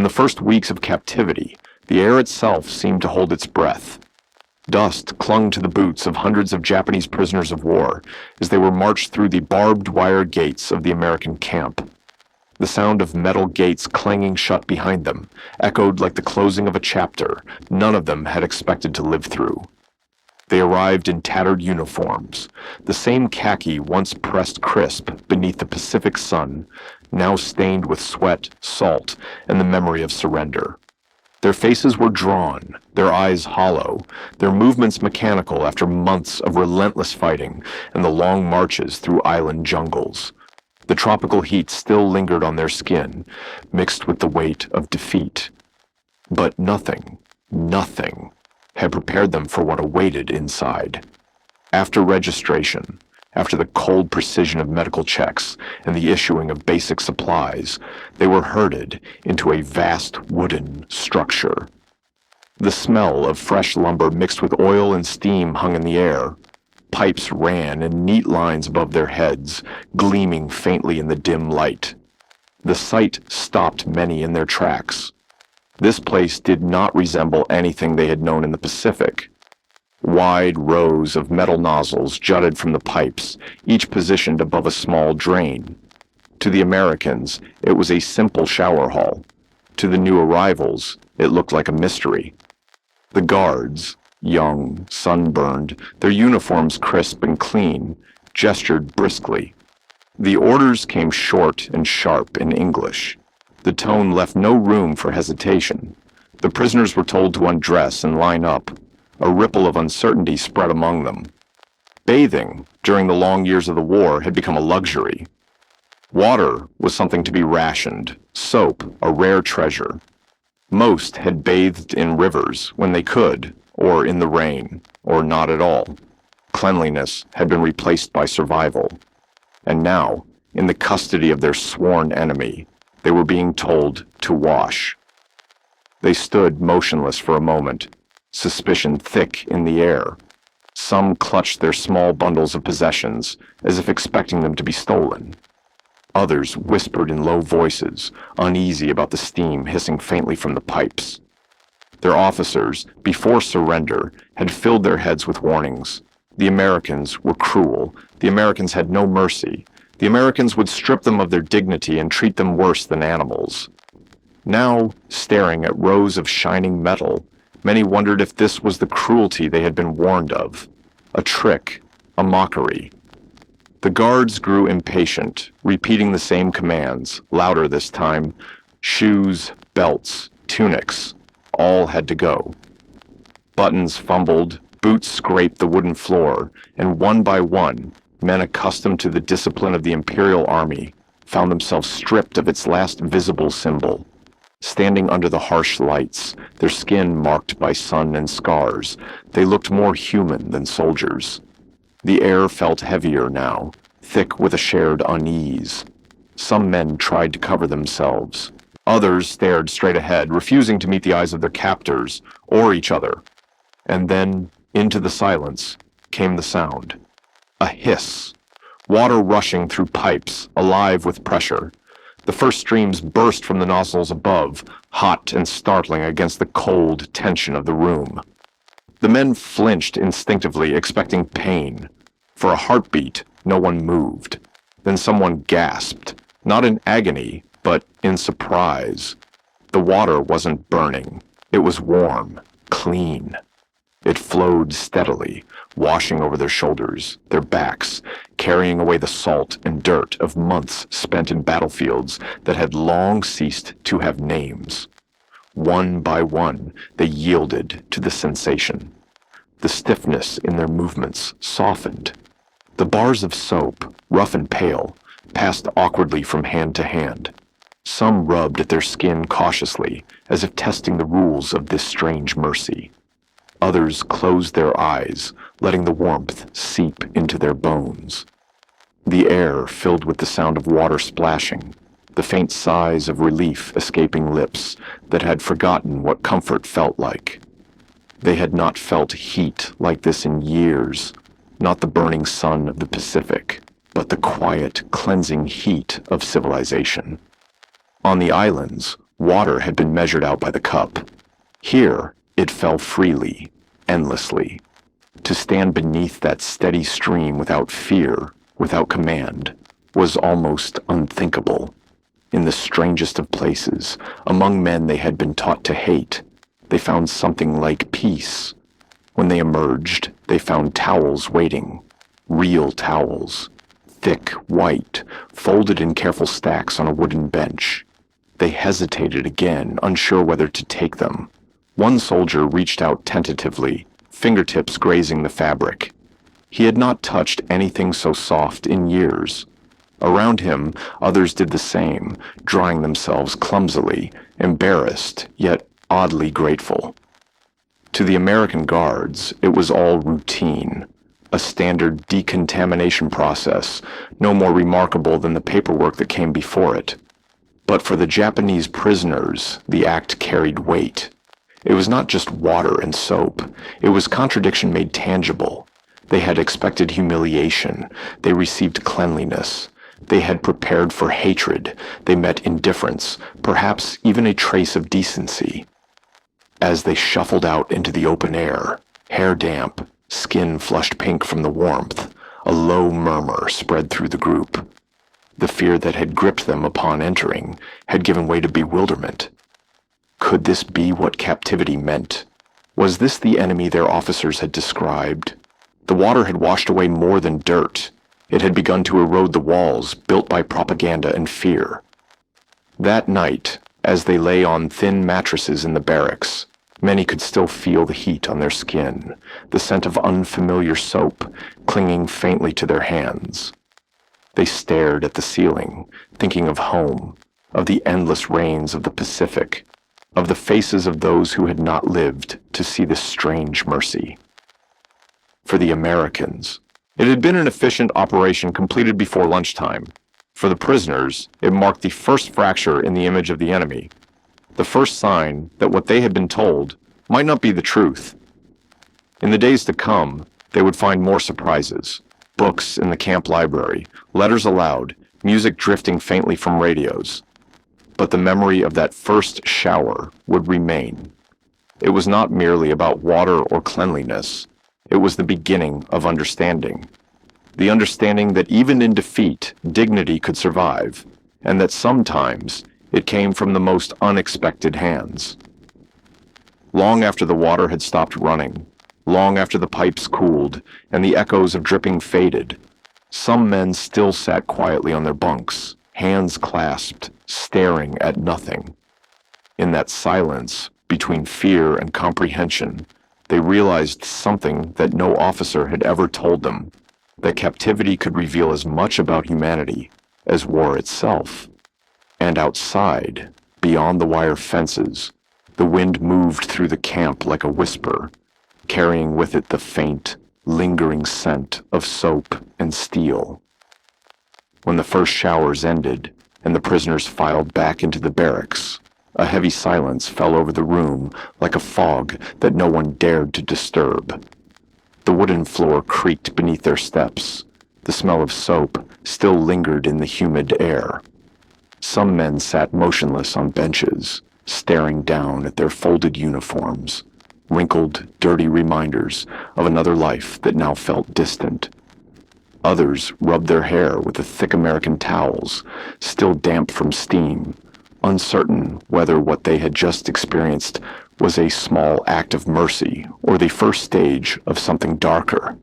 the first weeks of captivity, the air itself seemed to hold its breath. Dust clung to the boots of hundreds of Japanese prisoners of war as they were marched through the barbed wire gates of the American camp. The sound of metal gates clanging shut behind them echoed like the closing of a chapter none of them had expected to live through. They arrived in tattered uniforms, the same khaki once pressed crisp beneath the Pacific sun, now stained with sweat, salt, and the memory of surrender. Their faces were drawn, their eyes hollow, their movements mechanical after months of relentless fighting and the long marches through island jungles. The tropical heat still lingered on their skin, mixed with the weight of defeat. But nothing had prepared them for what awaited inside. After registration, after the cold precision of medical checks and the issuing of basic supplies, they were herded into a vast wooden structure. The smell of fresh lumber mixed with oil and steam hung in the air. Pipes ran in neat lines above their heads, gleaming faintly in the dim light. The sight stopped many in their tracks. This place did not resemble anything they had known in the Pacific. Wide rows of metal nozzles jutted from the pipes, each positioned above a small drain. To the Americans, it was a simple shower hall. To the new arrivals, it looked like a mystery. The guards, young, sunburned, their uniforms crisp and clean, gestured briskly. The orders came short and sharp in English. The tone left no room for hesitation. The prisoners were told to undress and line up. A ripple of uncertainty spread among them. Bathing, during the long years of the war, had become a luxury. Water was something to be rationed, soap a rare treasure. Most had bathed in rivers when they could, or in the rain, or not at all. Cleanliness had been replaced by survival. And now, in the custody of their sworn enemy, they were being told to wash. They stood motionless for a moment, suspicion thick in the air. Some clutched their small bundles of possessions, as if expecting them to be stolen. Others whispered in low voices, uneasy about the steam hissing faintly from the pipes. Their officers, before surrender, had filled their heads with warnings. The Americans were cruel. The Americans had no mercy. The Americans would strip them of their dignity and treat them worse than animals. Now, staring at rows of shining metal, many wondered if this was the cruelty they had been warned of. A trick, a mockery. The guards grew impatient, repeating the same commands, louder this time. Shoes, belts, tunics, all had to go. Buttons fumbled, boots scraped the wooden floor, and one by one, men accustomed to the discipline of the Imperial Army found themselves stripped of its last visible symbol. Standing under the harsh lights, their skin marked by sun and scars, they looked more human than soldiers. The air felt heavier now, thick with a shared unease. Some men tried to cover themselves. Others stared straight ahead, refusing to meet the eyes of their captors or each other. And then, into the silence, came the sound. A hiss. Water rushing through pipes, alive with pressure. The first streams burst from the nozzles above, hot and startling against the cold tension of the room. The men flinched instinctively, expecting pain. For a heartbeat, no one moved. Then someone gasped, not in agony, but in surprise. The water wasn't burning. It was warm, clean. It flowed steadily, washing over their shoulders, their backs, carrying away the salt and dirt of months spent in battlefields that had long ceased to have names. One by one, they yielded to the sensation. The stiffness in their movements softened. The bars of soap, rough and pale, passed awkwardly from hand to hand. Some rubbed at their skin cautiously, as if testing the rules of this strange mercy. Others closed their eyes, letting the warmth seep into their bones. The air filled with the sound of water splashing, the faint sighs of relief escaping lips that had forgotten what comfort felt like. They had not felt heat like this in years, not the burning sun of the Pacific, but the quiet, cleansing heat of civilization. On the islands, Water had been measured out by the cup. Here, it fell freely, endlessly. To stand beneath that steady stream without fear, without command, was almost unthinkable. In the strangest of places, among men they had been taught to hate, they found something like peace. When they emerged, they found towels waiting, real towels, thick, white, folded in careful stacks on a wooden bench. They hesitated again, unsure whether to take them. One soldier reached out tentatively, fingertips grazing the fabric. He had not touched anything so soft in years. Around him, others did the same, drying themselves clumsily, embarrassed, yet oddly grateful. To the American guards, it was all routine, a standard decontamination process, no more remarkable than the paperwork that came before it. But for the Japanese prisoners, the act carried weight. It was not just water and soap. It was contradiction made tangible. They had expected humiliation. They received cleanliness. They had prepared for hatred. They met indifference, perhaps even a trace of decency. As they shuffled out into the open air, hair damp, skin flushed pink from the warmth, a low murmur spread through the group. The fear that had gripped them upon entering had given way to bewilderment. Could this be what captivity meant? Was this the enemy their officers had described? The water had washed away more than dirt. It had begun to erode the walls built by propaganda and fear. That night, as they lay on thin mattresses in the barracks, many could still feel the heat on their skin, the scent of unfamiliar soap clinging faintly to their hands. They stared at the ceiling, thinking of home, of the endless rains of the Pacific, of the faces of those who had not lived to see this strange mercy. For the Americans, it had been an efficient operation completed before lunchtime. For the prisoners, it marked the first fracture in the image of the enemy, the first sign that what they had been told might not be the truth. In the days to come, they would find more surprises. Books in the camp library, letters aloud, music drifting faintly from radios. But the memory of that first shower would remain. It was not merely about water or cleanliness. It was the beginning of understanding. The understanding that even in defeat, dignity could survive, and that sometimes it came from the most unexpected hands. Long after the water had stopped running, long after the pipes cooled and the echoes of dripping faded, some men still sat quietly on their bunks, hands clasped, staring at nothing. In that silence, between fear and comprehension, they realized something that no officer had ever told them, that captivity could reveal as much about humanity as war itself. And outside, beyond the wire fences, the wind moved through the camp like a whisper, carrying with it the faint, lingering scent of soap and steel. When the first showers ended and the prisoners filed back into the barracks, a heavy silence fell over the room like a fog that no one dared to disturb. The wooden floor creaked beneath their steps. The smell of soap still lingered in the humid air. Some men sat motionless on benches, staring down at their folded uniforms, wrinkled, dirty reminders of another life that now felt distant. Others rubbed their hair with the thick American towels, still damp from steam, uncertain whether what they had just experienced was a small act of mercy or the first stage of something darker.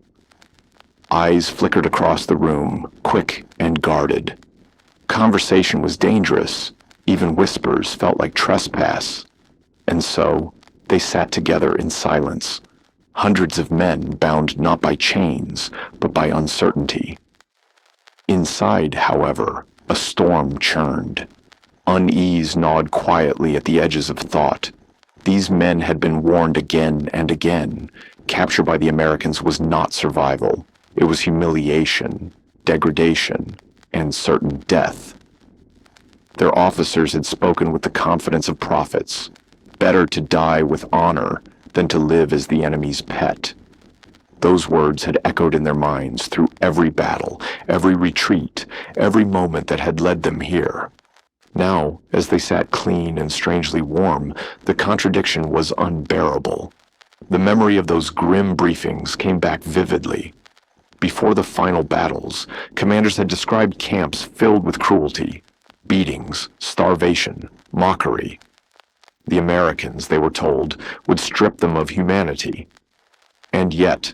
Eyes flickered across the room, quick and guarded. Conversation was dangerous. Even whispers felt like trespass. And so, they sat together in silence, hundreds of men bound not by chains, but by uncertainty. Inside, however, a storm churned. Unease gnawed quietly at the edges of thought. These men had been warned again and again. Capture by the Americans was not survival. It was humiliation, degradation, and certain death. Their officers had spoken with the confidence of prophets. Better to die with honor than to live as the enemy's pet. Those words had echoed in their minds through every battle, every retreat, every moment that had led them here. Now, as they sat clean and strangely warm, the contradiction was unbearable. The memory of those grim briefings came back vividly. Before the final battles, commanders had described camps filled with cruelty, beatings, starvation, mockery. The Americans, they were told, would strip them of humanity. And yet,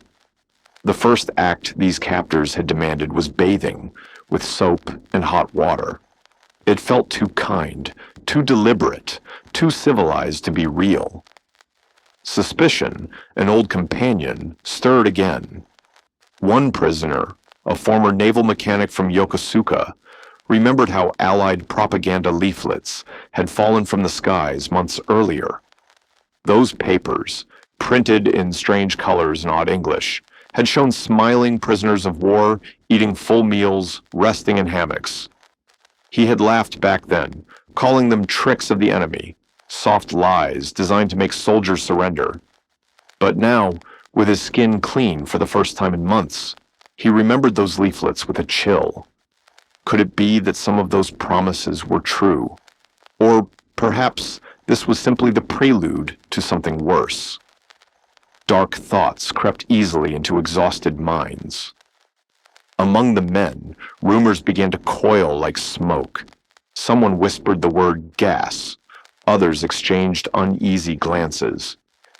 the first act these captors had demanded was bathing with soap and hot water. It felt too kind, too deliberate, too civilized to be real. Suspicion, an old companion, stirred again. One prisoner, a former naval mechanic from Yokosuka, remembered how Allied propaganda leaflets had fallen from the skies months earlier. Those papers, printed in strange colors and odd English, had shown smiling prisoners of war eating full meals, resting in hammocks. He had laughed back then, calling them tricks of the enemy, soft lies designed to make soldiers surrender. But now, with his skin clean for the first time in months, he remembered those leaflets with a chill. Could it be that some of those promises were true? Or perhaps this was simply the prelude to something worse. Dark thoughts crept easily into exhausted minds. Among the men, rumors began to coil like smoke. Someone whispered the word gas. Others exchanged uneasy glances.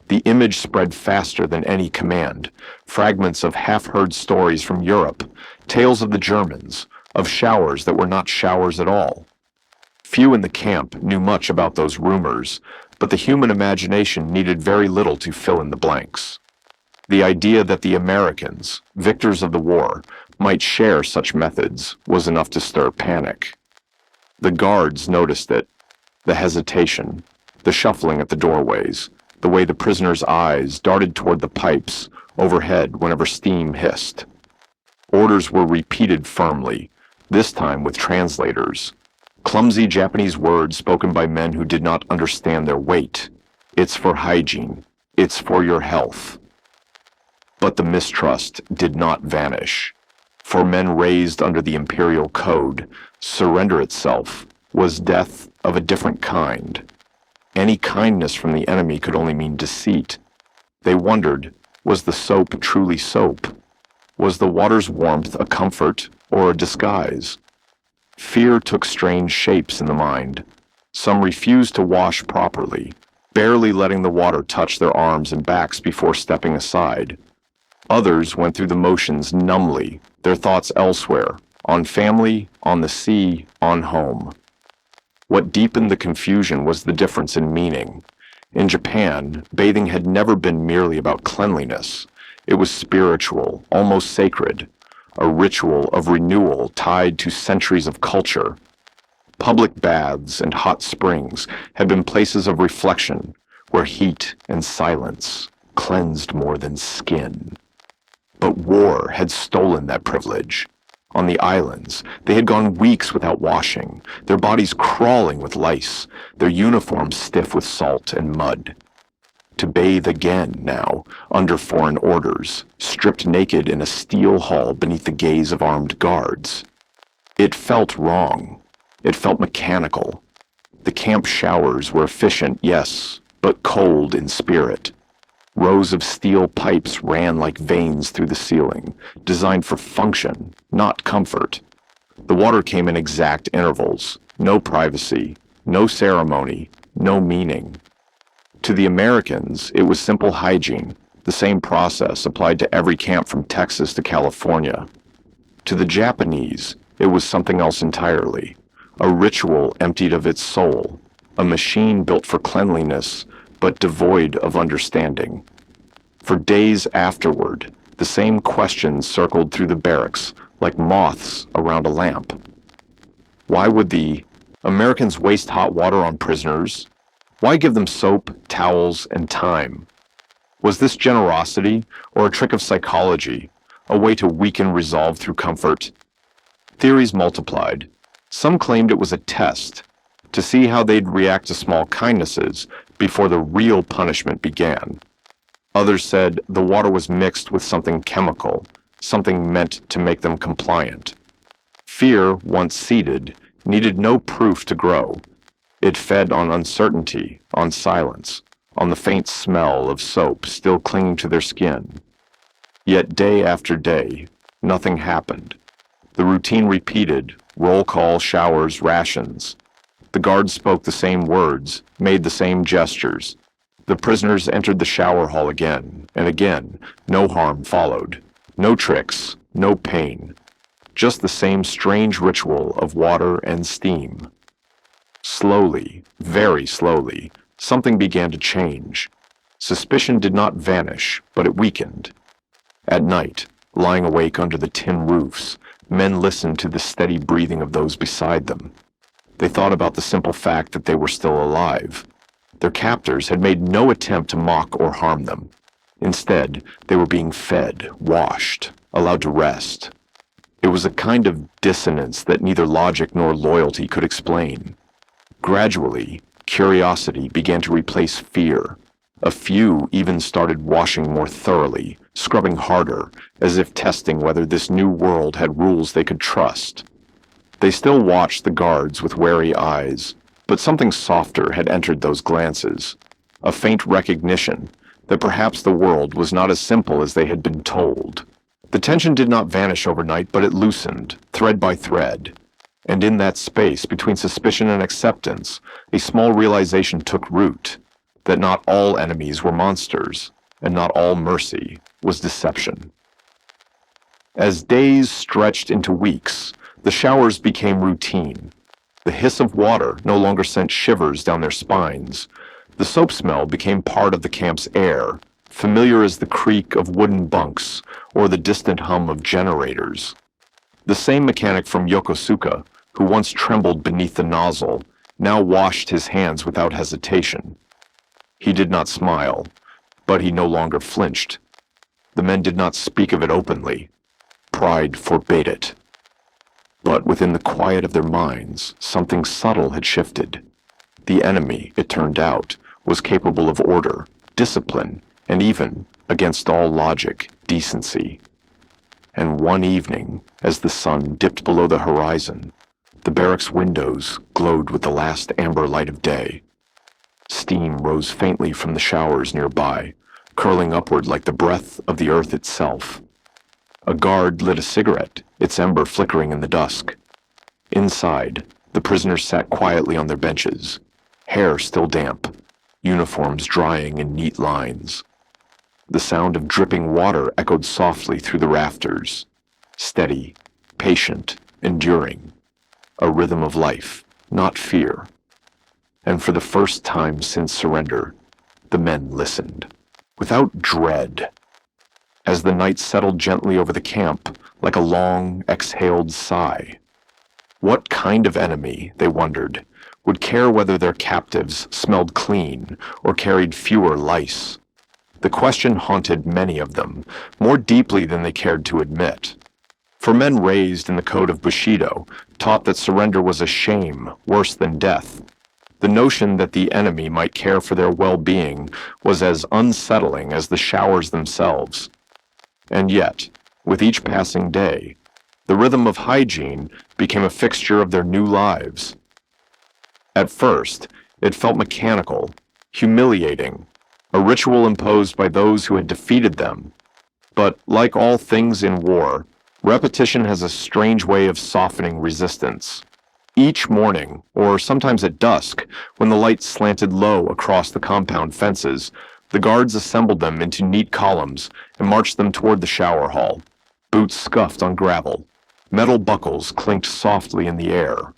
The image spread faster than any command. Fragments of half-heard stories from Europe, tales of the Germans, of showers that were not showers at all. Few in the camp knew much about those rumors, but the human imagination needed very little to fill in the blanks. The idea that the Americans, victors of the war, might share such methods was enough to stir panic. The guards noticed it, the hesitation, the shuffling at the doorways, the way the prisoners' eyes darted toward the pipes overhead whenever steam hissed. Orders were repeated firmly, this time with translators. Clumsy Japanese words spoken by men who did not understand their weight. It's for hygiene. It's for your health. But the mistrust did not vanish. For men raised under the imperial code, surrender itself was death of a different kind. Any kindness from the enemy could only mean deceit. They wondered, was the soap truly soap? Was the water's warmth a comfort or a disguise? Fear took strange shapes in the mind. Some refused to wash properly, barely letting the water touch their arms and backs before stepping aside. Others went through the motions numbly, their thoughts elsewhere, on family, on the sea, on home. What deepened the confusion was the difference in meaning. In Japan, bathing had never been merely about cleanliness. It was spiritual, almost sacred, a ritual of renewal tied to centuries of culture. Public baths and hot springs had been places of reflection, where heat and silence cleansed more than skin. But war had stolen that privilege. On the islands, they had gone weeks without washing, their bodies crawling with lice, their uniforms stiff with salt and mud. To bathe again now, under foreign orders, stripped naked in a steel hall beneath the gaze of armed guards. It felt wrong. It felt mechanical. The camp showers were efficient, yes, but cold in spirit. Rows of steel pipes ran like veins through the ceiling, designed for function, not comfort. The water came in exact intervals, no privacy, no ceremony, no meaning. To the Americans, it was simple hygiene, the same process applied to every camp from Texas to California. To the Japanese, it was something else entirely, a ritual emptied of its soul, a machine built for cleanliness, but devoid of understanding. For days afterward, the same questions circled through the barracks like moths around a lamp. Why would the Americans waste hot water on prisoners? Why give them soap, towels, and time? Was this generosity or a trick of psychology, a way to weaken resolve through comfort? Theories multiplied. Some claimed it was a test, to see how they'd react to small kindnesses before the real punishment began. Others said the water was mixed with something chemical, something meant to make them compliant. Fear, once seated, needed no proof to grow. It fed on uncertainty, on silence, on the faint smell of soap still clinging to their skin. Yet day after day, nothing happened. The routine repeated: roll call, showers, rations. The guards spoke the same words, made the same gestures. The prisoners entered the shower hall again, and again. No harm followed. No tricks, no pain. Just the same strange ritual of water and steam. Slowly, very slowly, something began to change. Suspicion did not vanish, but it weakened. At night, lying awake under the tin roofs, men listened to the steady breathing of those beside them. They thought about the simple fact that they were still alive. Their captors had made no attempt to mock or harm them. Instead, they were being fed, washed, allowed to rest. It was a kind of dissonance that neither logic nor loyalty could explain. Gradually, curiosity began to replace fear. A few even started washing more thoroughly, scrubbing harder, as if testing whether this new world had rules they could trust. They still watched the guards with wary eyes, but something softer had entered those glances, a faint recognition that perhaps the world was not as simple as they had been told. The tension did not vanish overnight, but it loosened, thread by thread. And in that space between suspicion and acceptance, a small realization took root, that not all enemies were monsters, and not all mercy was deception. As days stretched into weeks, the showers became routine. The hiss of water no longer sent shivers down their spines. The soap smell became part of the camp's air, familiar as the creak of wooden bunks or the distant hum of generators. The same mechanic from Yokosuka, who once trembled beneath the nozzle, now washed his hands without hesitation. He did not smile, but he no longer flinched. The men did not speak of it openly. Pride forbade it. But within the quiet of their minds, something subtle had shifted. The enemy, it turned out, was capable of order, discipline, and even, against all logic, decency. And one evening, as the sun dipped below the horizon, the barracks windows glowed with the last amber light of day. Steam rose faintly from the showers nearby, curling upward like the breath of the earth itself. A guard lit a cigarette, its ember flickering in the dusk. Inside, the prisoners sat quietly on their benches, hair still damp, uniforms drying in neat lines. The sound of dripping water echoed softly through the rafters, steady, patient, enduring, a rhythm of life, not fear. And for the first time since surrender, the men listened, without dread. As the night settled gently over the camp, like a long, exhaled sigh. What kind of enemy, they wondered, would care whether their captives smelled clean or carried fewer lice? The question haunted many of them, more deeply than they cared to admit. For men raised in the code of Bushido, taught that surrender was a shame worse than death. The notion that the enemy might care for their well-being was as unsettling as the showers themselves. And yet, with each passing day, the rhythm of hygiene became a fixture of their new lives. At first, it felt mechanical, humiliating, a ritual imposed by those who had defeated them. But like all things in war, repetition has a strange way of softening resistance. Each morning, or sometimes at dusk, when the light slanted low across the compound fences, the guards assembled them into neat columns and marched them toward the shower hall. Boots scuffed on gravel. Metal buckles clinked softly in the air.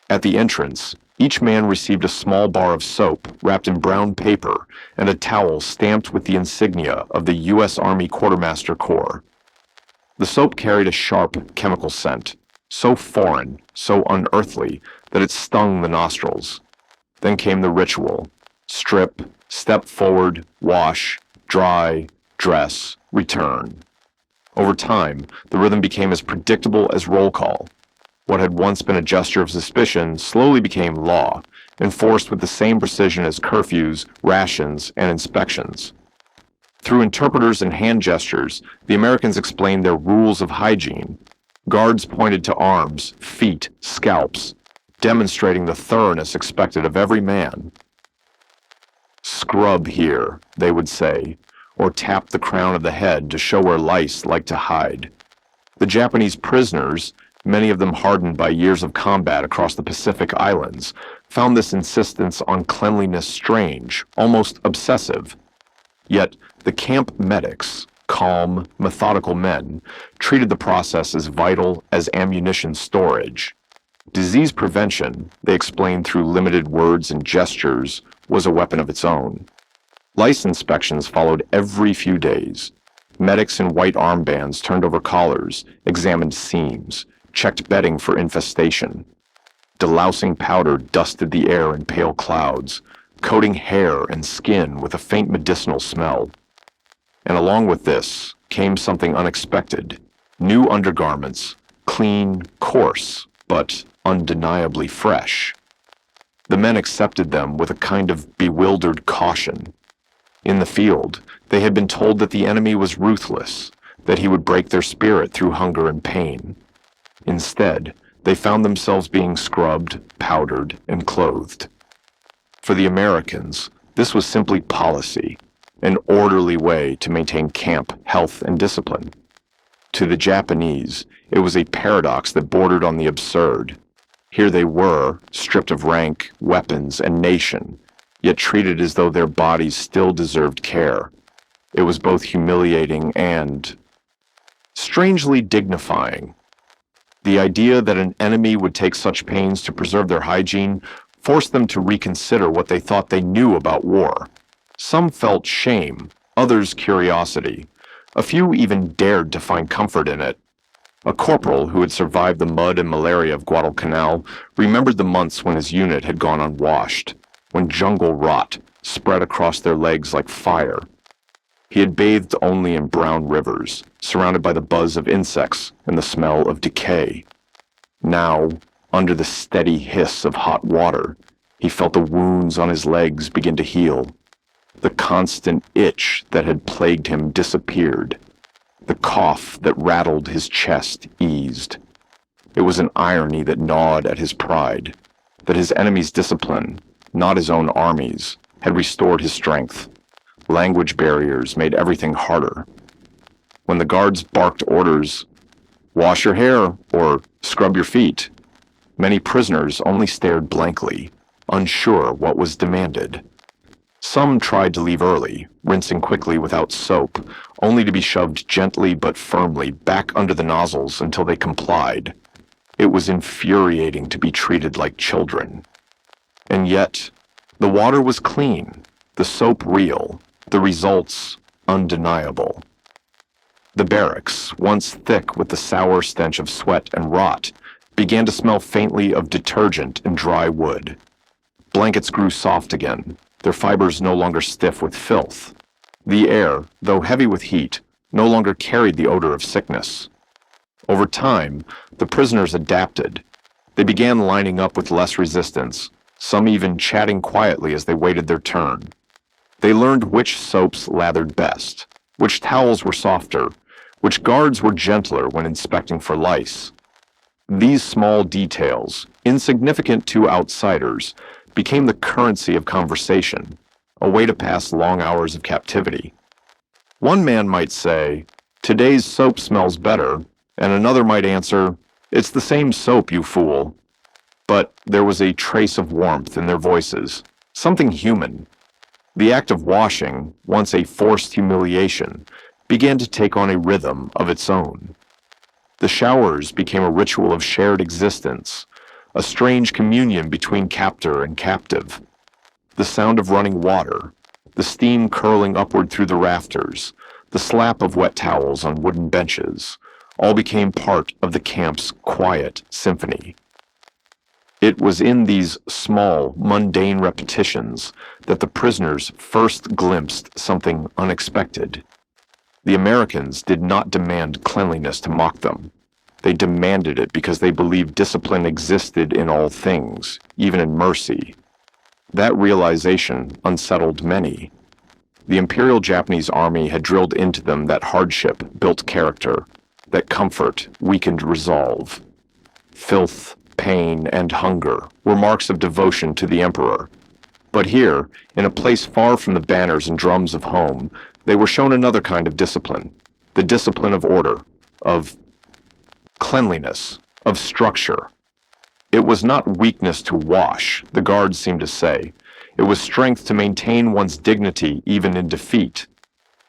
At the entrance, each man received a small bar of soap wrapped in brown paper and a towel stamped with the insignia of the U.S. Army Quartermaster Corps. The soap carried a sharp chemical scent, so foreign, so unearthly, that it stung the nostrils. Then came the ritual: strip, step forward, wash, dry, dress, return. Over time, the rhythm became as predictable as roll call. What had once been a gesture of suspicion slowly became law, enforced with the same precision as curfews, rations, and inspections. Through interpreters and hand gestures, the Americans explained their rules of hygiene. Guards pointed to arms, feet, scalps, demonstrating the thoroughness expected of every man. "Scrub here," they would say, or tap the crown of the head to show where lice like to hide. The Japanese prisoners, many of them hardened by years of combat across the Pacific Islands, found this insistence on cleanliness strange, almost obsessive. Yet the camp medics, calm, methodical men, treated the process as vital as ammunition storage. Disease prevention, they explained through limited words and gestures, was a weapon of its own. Lice inspections followed every few days. Medics in white armbands turned over collars, examined seams, checked bedding for infestation. Delousing powder dusted the air in pale clouds, coating hair and skin with a faint medicinal smell. And along with this came something unexpected: new undergarments, clean, coarse, but undeniably fresh. The men accepted them with a kind of bewildered caution. In the field, they had been told that the enemy was ruthless, that he would break their spirit through hunger and pain. Instead, they found themselves being scrubbed, powdered, and clothed. For the Americans, this was simply policy, an orderly way to maintain camp health and discipline. To the Japanese, it was a paradox that bordered on the absurd. Here they were, stripped of rank, weapons, and nation, yet treated as though their bodies still deserved care. It was both humiliating and strangely dignifying. The idea that an enemy would take such pains to preserve their hygiene forced them to reconsider what they thought they knew about war. Some felt shame, others curiosity. A few even dared to find comfort in it. A corporal who had survived the mud and malaria of Guadalcanal remembered the months when his unit had gone unwashed, when jungle rot spread across their legs like fire. He had bathed only in brown rivers, surrounded by the buzz of insects and the smell of decay. Now, under the steady hiss of hot water, he felt the wounds on his legs begin to heal. The constant itch that had plagued him disappeared. The cough that rattled his chest eased. It was an irony that gnawed at his pride, that his enemy's discipline, not his own army's, had restored his strength. Language barriers made everything harder. When the guards barked orders, "Wash your hair," or "Scrub your feet," many prisoners only stared blankly, unsure what was demanded. Some tried to leave early, rinsing quickly without soap, only to be shoved gently but firmly back under the nozzles until they complied. It was infuriating to be treated like children. And yet, the water was clean, the soap real, the results undeniable. The barracks, once thick with the sour stench of sweat and rot, began to smell faintly of detergent and dry wood. Blankets grew soft again, their fibers no longer stiff with filth. The air, though heavy with heat, no longer carried the odor of sickness. Over time, the prisoners adapted. They began lining up with less resistance, some even chatting quietly as they waited their turn. They learned which soaps lathered best, which towels were softer, which guards were gentler when inspecting for lice. These small details, insignificant to outsiders, became the currency of conversation, a way to pass long hours of captivity. One man might say, "Today's soap smells better," and another might answer, "It's the same soap, you fool." But there was a trace of warmth in their voices, something human. The act of washing, once a forced humiliation, began to take on a rhythm of its own. The showers became a ritual of shared existence, a strange communion between captor and captive. The sound of running water, the steam curling upward through the rafters, the slap of wet towels on wooden benches, all became part of the camp's quiet symphony. It was in these small, mundane repetitions that the prisoners first glimpsed something unexpected. The Americans did not demand cleanliness to mock them. They demanded it because they believed discipline existed in all things, even in mercy. That realization unsettled many. The Imperial Japanese Army had drilled into them that hardship built character, that comfort weakened resolve. Filth, pain, and hunger were marks of devotion to the emperor. But here, in a place far from the banners and drums of home, they were shown another kind of discipline, the discipline of order, of cleanliness, of structure. It was not weakness to wash, the guards seemed to say. It was strength to maintain one's dignity even in defeat.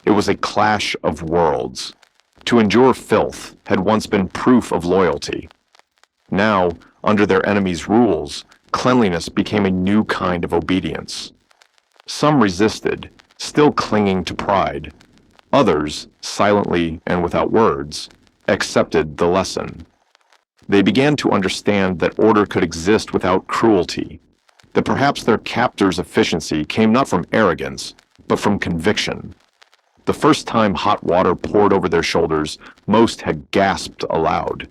It was a clash of worlds. To endure filth had once been proof of loyalty. Now, under their enemies' rules, cleanliness became a new kind of obedience. Some resisted, still clinging to pride. Others, silently and without words, accepted the lesson. They began to understand that order could exist without cruelty, that perhaps their captors' efficiency came not from arrogance, but from conviction. The first time hot water poured over their shoulders, most had gasped aloud.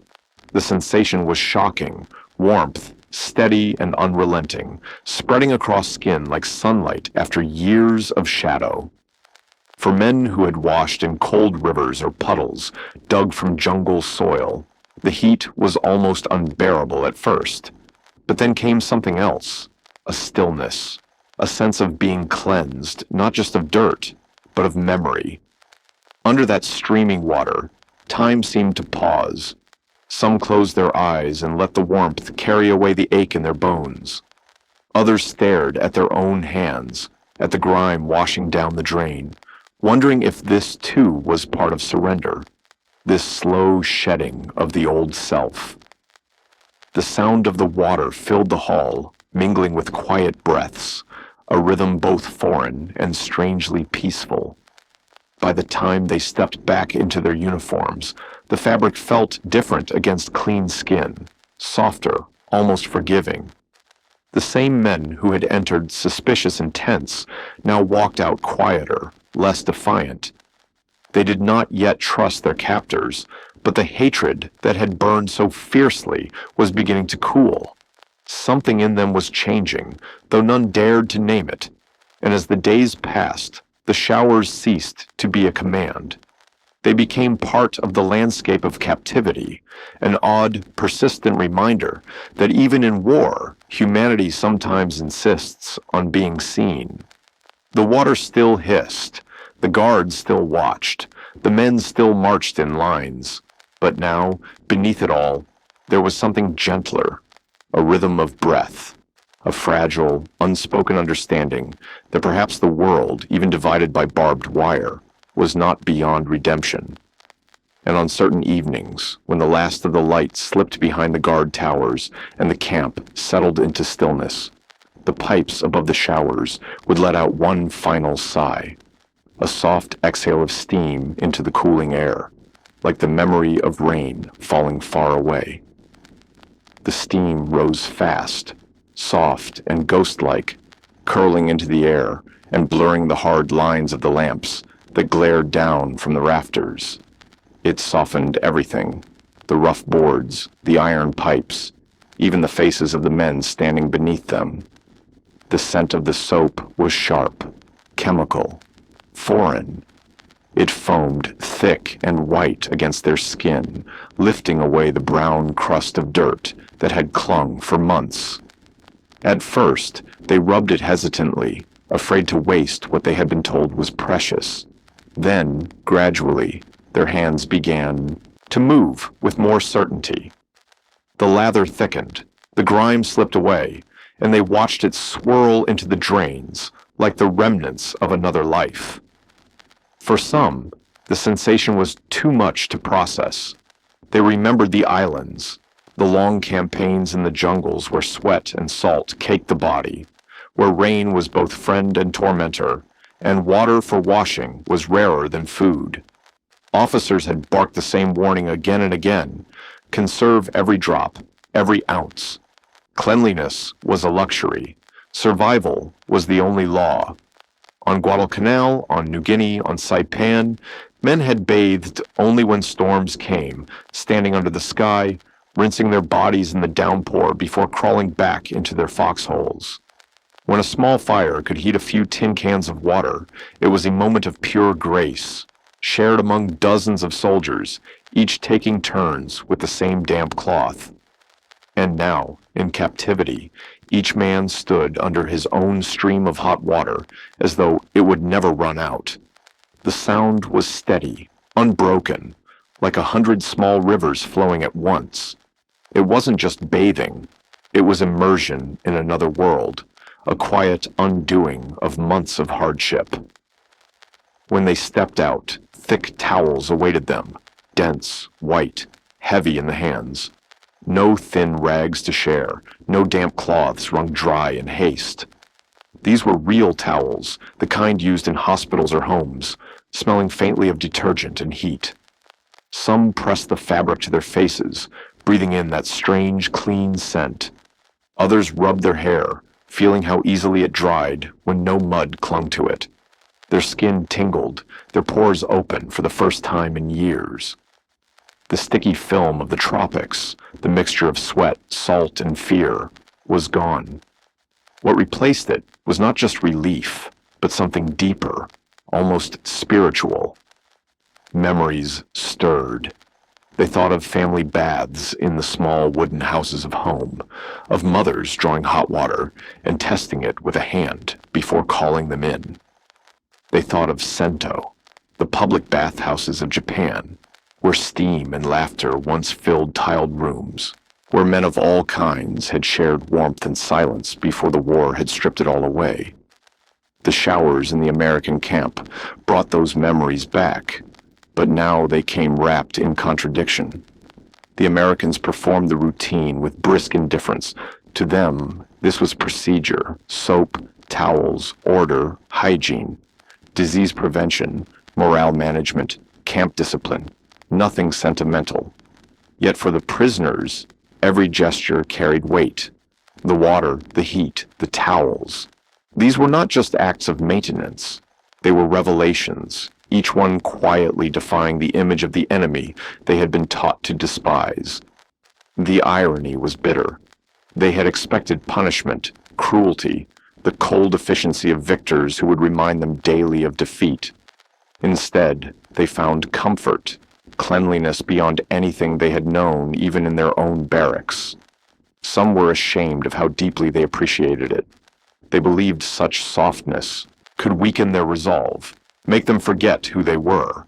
The sensation was shocking, warmth, steady and unrelenting, spreading across skin like sunlight after years of shadow. For men who had washed in cold rivers or puddles, dug from jungle soil, the heat was almost unbearable at first. But then came something else, a stillness, a sense of being cleansed, not just of dirt, but of memory. Under that streaming water, time seemed to pause. Some closed their eyes and let the warmth carry away the ache in their bones. Others stared at their own hands, at the grime washing down the drain, wondering if this too was part of surrender, this slow shedding of the old self. The sound of the water filled the hall, mingling with quiet breaths, a rhythm both foreign and strangely peaceful. By the time they stepped back into their uniforms, the fabric felt different against clean skin, softer, almost forgiving. The same men who had entered suspicious and tense now walked out quieter, less defiant. They did not yet trust their captors, but the hatred that had burned so fiercely was beginning to cool. Something in them was changing, though none dared to name it, and as the days passed, the showers ceased to be a command. They became part of the landscape of captivity, an odd, persistent reminder that even in war, humanity sometimes insists on being seen. The water still hissed, the guards still watched, the men still marched in lines, but now, beneath it all, there was something gentler, a rhythm of breath, a fragile, unspoken understanding that perhaps the world, even divided by barbed wire, was not beyond redemption. And on certain evenings, when the last of the light slipped behind the guard towers and the camp settled into stillness, the pipes above the showers would let out one final sigh, a soft exhale of steam into the cooling air, like the memory of rain falling far away. The steam rose fast, soft and ghost-like, curling into the air and blurring the hard lines of the lamps that glared down from the rafters. It softened everything, the rough boards, the iron pipes, even the faces of the men standing beneath them. The scent of the soap was sharp, chemical, foreign. It foamed thick and white against their skin, lifting away the brown crust of dirt that had clung for months. At first, they rubbed it hesitantly, afraid to waste what they had been told was precious. Then, gradually, their hands began to move with more certainty. The lather thickened, the grime slipped away, and they watched it swirl into the drains like the remnants of another life. For some, the sensation was too much to process. They remembered the islands, the long campaigns in the jungles where sweat and salt caked the body, where rain was both friend and tormentor, and water for washing was rarer than food. Officers had barked the same warning again and again: conserve every drop, every ounce. Cleanliness was a luxury. Survival was the only law. On Guadalcanal, on New Guinea, on Saipan, men had bathed only when storms came, standing under the sky, rinsing their bodies in the downpour before crawling back into their foxholes. When a small fire could heat a few tin cans of water, it was a moment of pure grace, shared among dozens of soldiers, each taking turns with the same damp cloth. And now, in captivity, each man stood under his own stream of hot water as though it would never run out. The sound was steady, unbroken, like 100 small rivers flowing at once. It wasn't just bathing, it was immersion in another world, a quiet undoing of months of hardship. When they stepped out, thick towels awaited them, dense, white, heavy in the hands. No thin rags to share, no damp cloths wrung dry in haste. These were real towels, the kind used in hospitals or homes, smelling faintly of detergent and heat. Some pressed the fabric to their faces, breathing in that strange, clean scent. Others rubbed their hair, feeling how easily it dried when no mud clung to it. Their skin tingled, their pores open for the first time in years. The sticky film of the tropics, the mixture of sweat, salt, and fear, was gone. What replaced it was not just relief, but something deeper, almost spiritual. Memories stirred. They thought of family baths in the small wooden houses of home, of mothers drawing hot water and testing it with a hand before calling them in. They thought of Sento, the public bathhouses of Japan, where steam and laughter once filled tiled rooms, where men of all kinds had shared warmth and silence before the war had stripped it all away. The showers in the American camp brought those memories back, but now they came wrapped in contradiction. The Americans performed the routine with brisk indifference. To them, this was procedure, soap, towels, order, hygiene, disease prevention, morale management, camp discipline, nothing sentimental. Yet for the prisoners, every gesture carried weight. The water, the heat, the towels. These were not just acts of maintenance. They were revelations, each one quietly defying the image of the enemy they had been taught to despise. The irony was bitter. They had expected punishment, cruelty, the cold efficiency of victors who would remind them daily of defeat. Instead, they found comfort, cleanliness beyond anything they had known even in their own barracks. Some were ashamed of how deeply they appreciated it. They believed such softness could weaken their resolve, make them forget who they were.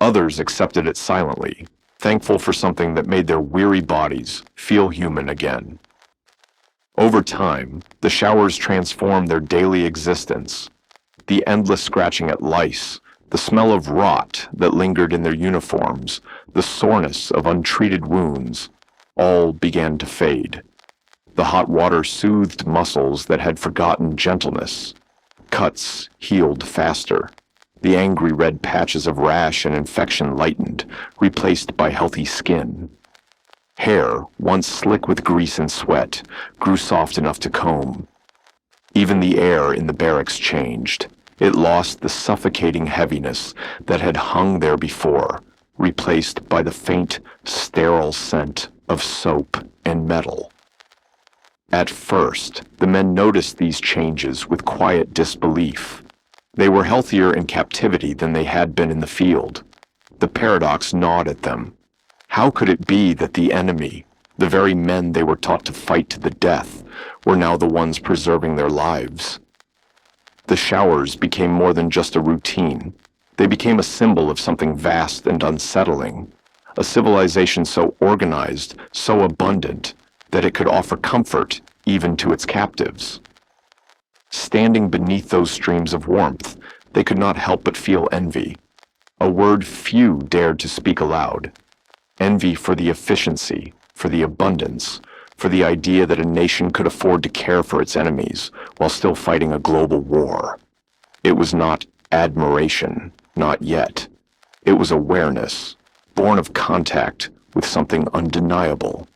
Others accepted it silently, thankful for something that made their weary bodies feel human again. Over time, the showers transformed their daily existence. The endless scratching at lice, the smell of rot that lingered in their uniforms, the soreness of untreated wounds, all began to fade. The hot water soothed muscles that had forgotten gentleness. Cuts healed faster. The angry red patches of rash and infection lightened, replaced by healthy skin. Hair, once slick with grease and sweat, grew soft enough to comb. Even the air in the barracks changed. It lost the suffocating heaviness that had hung there before, replaced by the faint, sterile scent of soap and metal. At first, the men noticed these changes with quiet disbelief. They were healthier in captivity than they had been in the field. The paradox gnawed at them. How could it be that the enemy, the very men they were taught to fight to the death, were now the ones preserving their lives? The showers became more than just a routine. They became a symbol of something vast and unsettling, a civilization so organized, so abundant, that it could offer comfort even to its captives. Standing beneath those streams of warmth, they could not help but feel envy, a word few dared to speak aloud. Envy for the efficiency, for the abundance, for the idea that a nation could afford to care for its enemies while still fighting a global war. It was not admiration, not yet. It was awareness, born of contact with something undeniable.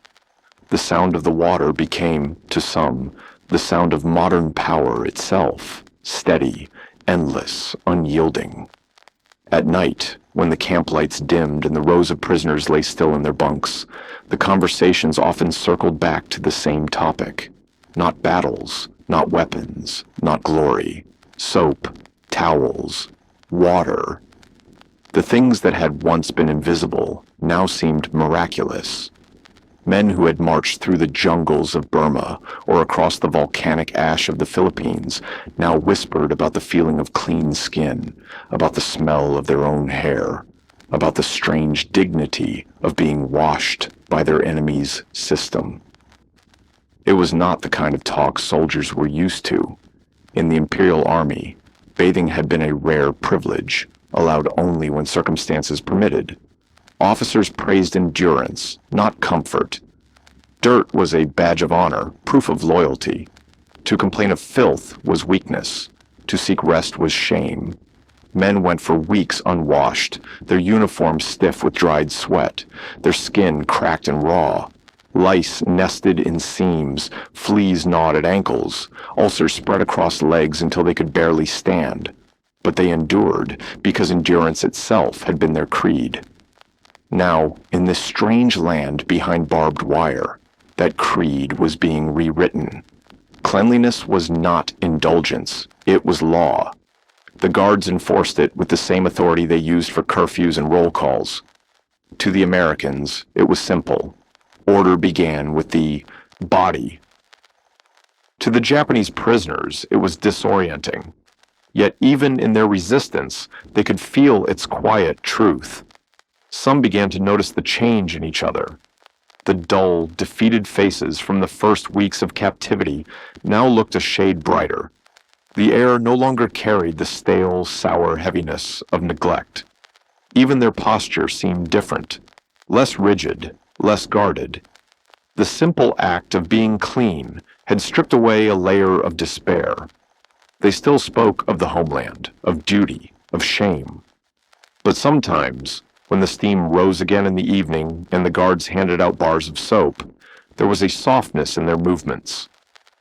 The sound of the water became, to some, the sound of modern power itself, steady, endless, unyielding. At night, when the camp lights dimmed and the rows of prisoners lay still in their bunks, the conversations often circled back to the same topic. Not battles, not weapons, not glory. Soap, towels, water. The things that had once been invisible now seemed miraculous. Men who had marched through the jungles of Burma or across the volcanic ash of the Philippines now whispered about the feeling of clean skin, about the smell of their own hair, about the strange dignity of being washed by their enemy's system. It was not the kind of talk soldiers were used to. In the Imperial Army, bathing had been a rare privilege, allowed only when circumstances permitted. Officers praised endurance, not comfort. Dirt was a badge of honor, proof of loyalty. To complain of filth was weakness. To seek rest was shame. Men went for weeks unwashed, their uniforms stiff with dried sweat, their skin cracked and raw. Lice nested in seams, fleas gnawed at ankles, ulcers spread across legs until they could barely stand. But they endured because endurance itself had been their creed. Now, in this strange land behind barbed wire, that creed was being rewritten. Cleanliness was not indulgence, it was law. The guards enforced it with the same authority they used for curfews and roll calls. To the Americans, it was simple. Order began with the body. To the Japanese prisoners, it was disorienting. Yet even in their resistance, they could feel its quiet truth. Some began to notice the change in each other. The dull, defeated faces from the first weeks of captivity now looked a shade brighter. The air no longer carried the stale, sour heaviness of neglect. Even their posture seemed different, less rigid, less guarded. The simple act of being clean had stripped away a layer of despair. They still spoke of the homeland, of duty, of shame. But sometimes, when the steam rose again in the evening and the guards handed out bars of soap, there was a softness in their movements,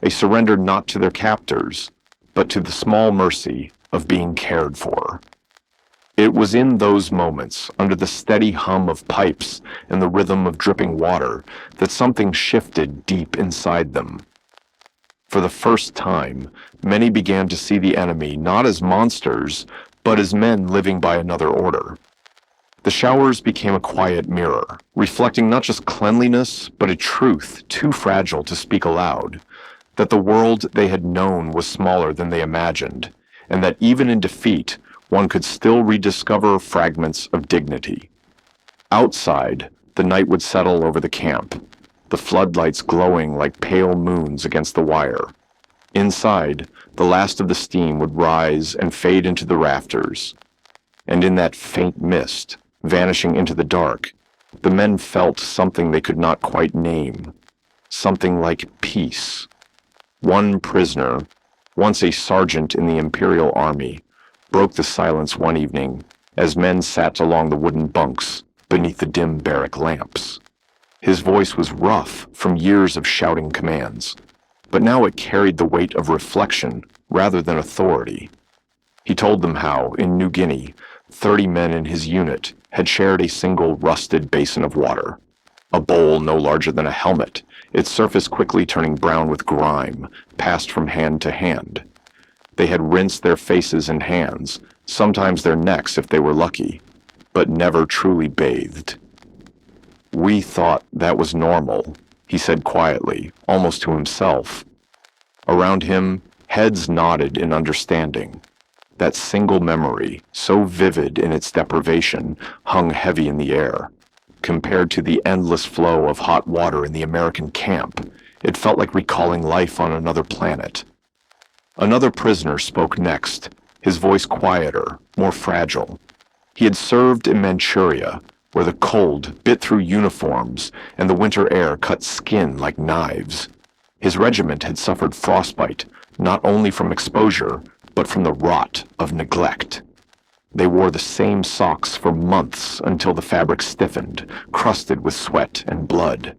a surrender not to their captors, but to the small mercy of being cared for. It was in those moments, under the steady hum of pipes and the rhythm of dripping water, that something shifted deep inside them. For the first time, many began to see the enemy not as monsters, but as men living by another order. The showers became a quiet mirror, reflecting not just cleanliness, but a truth too fragile to speak aloud, that the world they had known was smaller than they imagined, and that even in defeat, one could still rediscover fragments of dignity. Outside, the night would settle over the camp, the floodlights glowing like pale moons against the wire. Inside, the last of the steam would rise and fade into the rafters. And in that faint mist, vanishing into the dark, the men felt something they could not quite name, something like peace. One prisoner, once a sergeant in the Imperial Army, broke the silence one evening as men sat along the wooden bunks beneath the dim barrack lamps. His voice was rough from years of shouting commands, but now it carried the weight of reflection rather than authority. He told them how, in New Guinea, 30 men in his unit had shared a single rusted basin of water, a bowl no larger than a helmet, its surface quickly turning brown with grime, passed from hand to hand. They had rinsed their faces and hands, sometimes their necks if they were lucky, but never truly bathed. "We thought that was normal," he said quietly, almost to himself. Around him, heads nodded in understanding. That single memory, so vivid in its deprivation, hung heavy in the air. Compared to the endless flow of hot water in the American camp, it felt like recalling life on another planet. Another prisoner spoke next, his voice quieter, more fragile. He had served in Manchuria, where the cold bit through uniforms and the winter air cut skin like knives. His regiment had suffered frostbite, not only from exposure, but from the rot of neglect. They wore the same socks for months until the fabric stiffened, crusted with sweat and blood.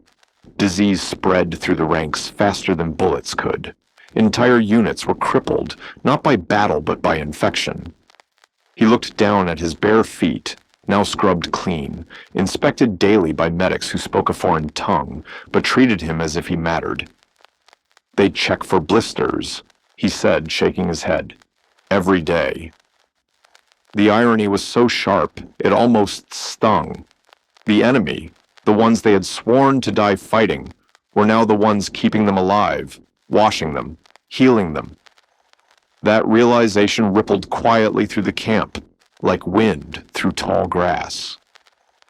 Disease spread through the ranks faster than bullets could. Entire units were crippled, not by battle but by infection. He looked down at his bare feet, now scrubbed clean, inspected daily by medics who spoke a foreign tongue, but treated him as if he mattered. "They'd check for blisters," he said, shaking his head. "Every day." The irony was so sharp, it almost stung. The enemy, the ones they had sworn to die fighting, were now the ones keeping them alive, washing them, healing them. That realization rippled quietly through the camp, like wind through tall grass.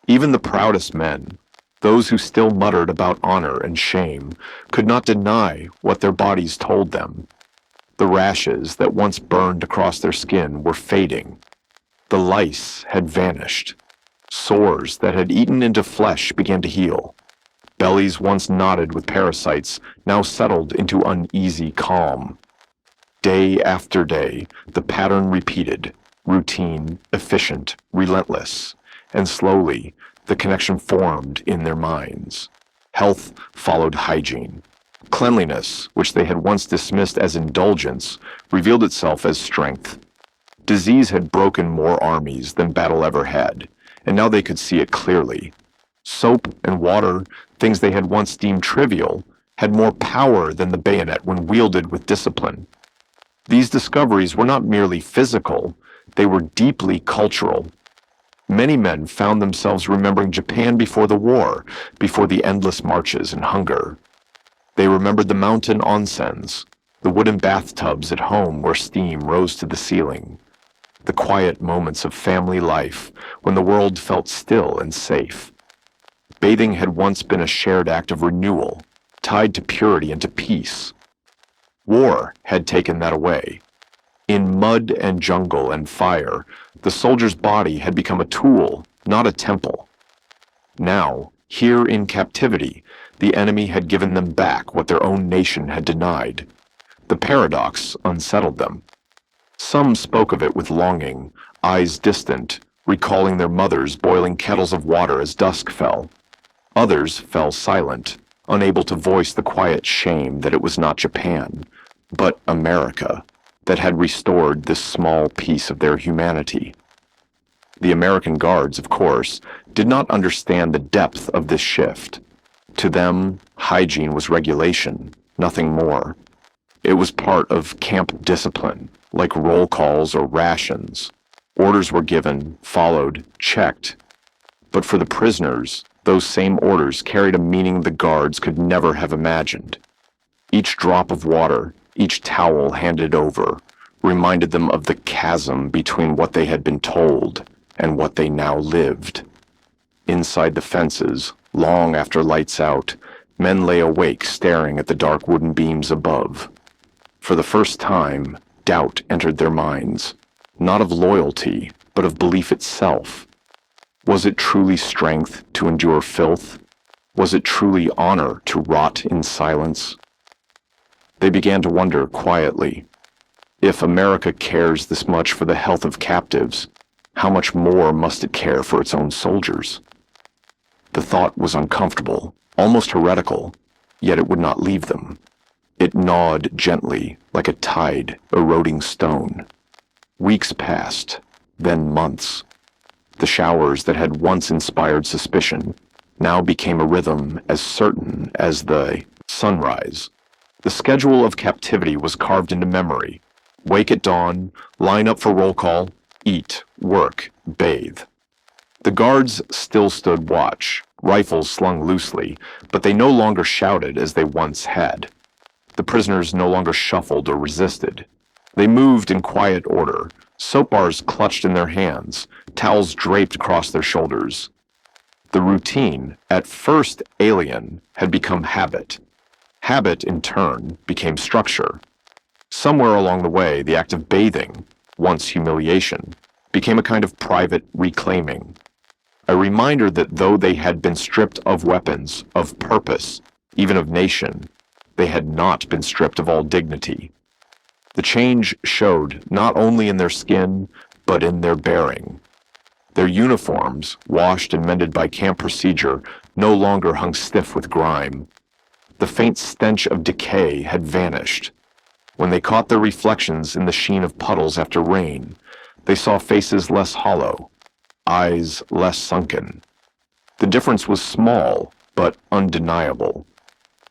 Even the proudest men, those who still muttered about honor and shame, could not deny what their bodies told them. The rashes that once burned across their skin were fading. The lice had vanished. Sores that had eaten into flesh began to heal. Bellies once knotted with parasites now settled into uneasy calm. Day after day, the pattern repeated, routine, efficient, relentless, and slowly, the connection formed in their minds. Health followed hygiene. Cleanliness, which they had once dismissed as indulgence, revealed itself as strength. Disease had broken more armies than battle ever had, and now they could see it clearly. Soap and water, things they had once deemed trivial, had more power than the bayonet when wielded with discipline. These discoveries were not merely physical, they were deeply cultural. Many men found themselves remembering Japan before the war, before the endless marches and hunger. They remembered the mountain onsens, the wooden bathtubs at home where steam rose to the ceiling, the quiet moments of family life when the world felt still and safe. Bathing had once been a shared act of renewal, tied to purity and to peace. War had taken that away. In mud and jungle and fire, the soldier's body had become a tool, not a temple. Now, here in captivity, the enemy had given them back what their own nation had denied. The paradox unsettled them. Some spoke of it with longing, eyes distant, recalling their mothers boiling kettles of water as dusk fell. Others fell silent, unable to voice the quiet shame that it was not Japan, but America, that had restored this small piece of their humanity. The American guards, of course, did not understand the depth of this shift. To them, hygiene was regulation, nothing more. It was part of camp discipline, like roll calls or rations. Orders were given, followed, checked. But for the prisoners, those same orders carried a meaning the guards could never have imagined. Each drop of water, each towel handed over, reminded them of the chasm between what they had been told and what they now lived. Inside the fences, long after lights out, men lay awake staring at the dark wooden beams above. For the first time, doubt entered their minds, not of loyalty, but of belief itself. Was it truly strength to endure filth? Was it truly honor to rot in silence? They began to wonder quietly, if America cares this much for the health of captives, how much more must it care for its own soldiers? The thought was uncomfortable, almost heretical, yet it would not leave them. It gnawed gently, like a tide eroding stone. Weeks passed, then months. The showers that had once inspired suspicion now became a rhythm as certain as the sunrise. The schedule of captivity was carved into memory. Wake at dawn, line up for roll call, eat, work, bathe. The guards still stood watch, rifles slung loosely, but they no longer shouted as they once had. The prisoners no longer shuffled or resisted. They moved in quiet order, soap bars clutched in their hands, towels draped across their shoulders. The routine, at first alien, had become habit. Habit, in turn, became structure. Somewhere along the way, the act of bathing, once humiliation, became a kind of private reclaiming. A reminder that though they had been stripped of weapons, of purpose, even of nation, they had not been stripped of all dignity. The change showed not only in their skin, but in their bearing. Their uniforms, washed and mended by camp procedure, no longer hung stiff with grime. The faint stench of decay had vanished. When they caught their reflections in the sheen of puddles after rain, they saw faces less hollow, eyes less sunken. The difference was small, but undeniable.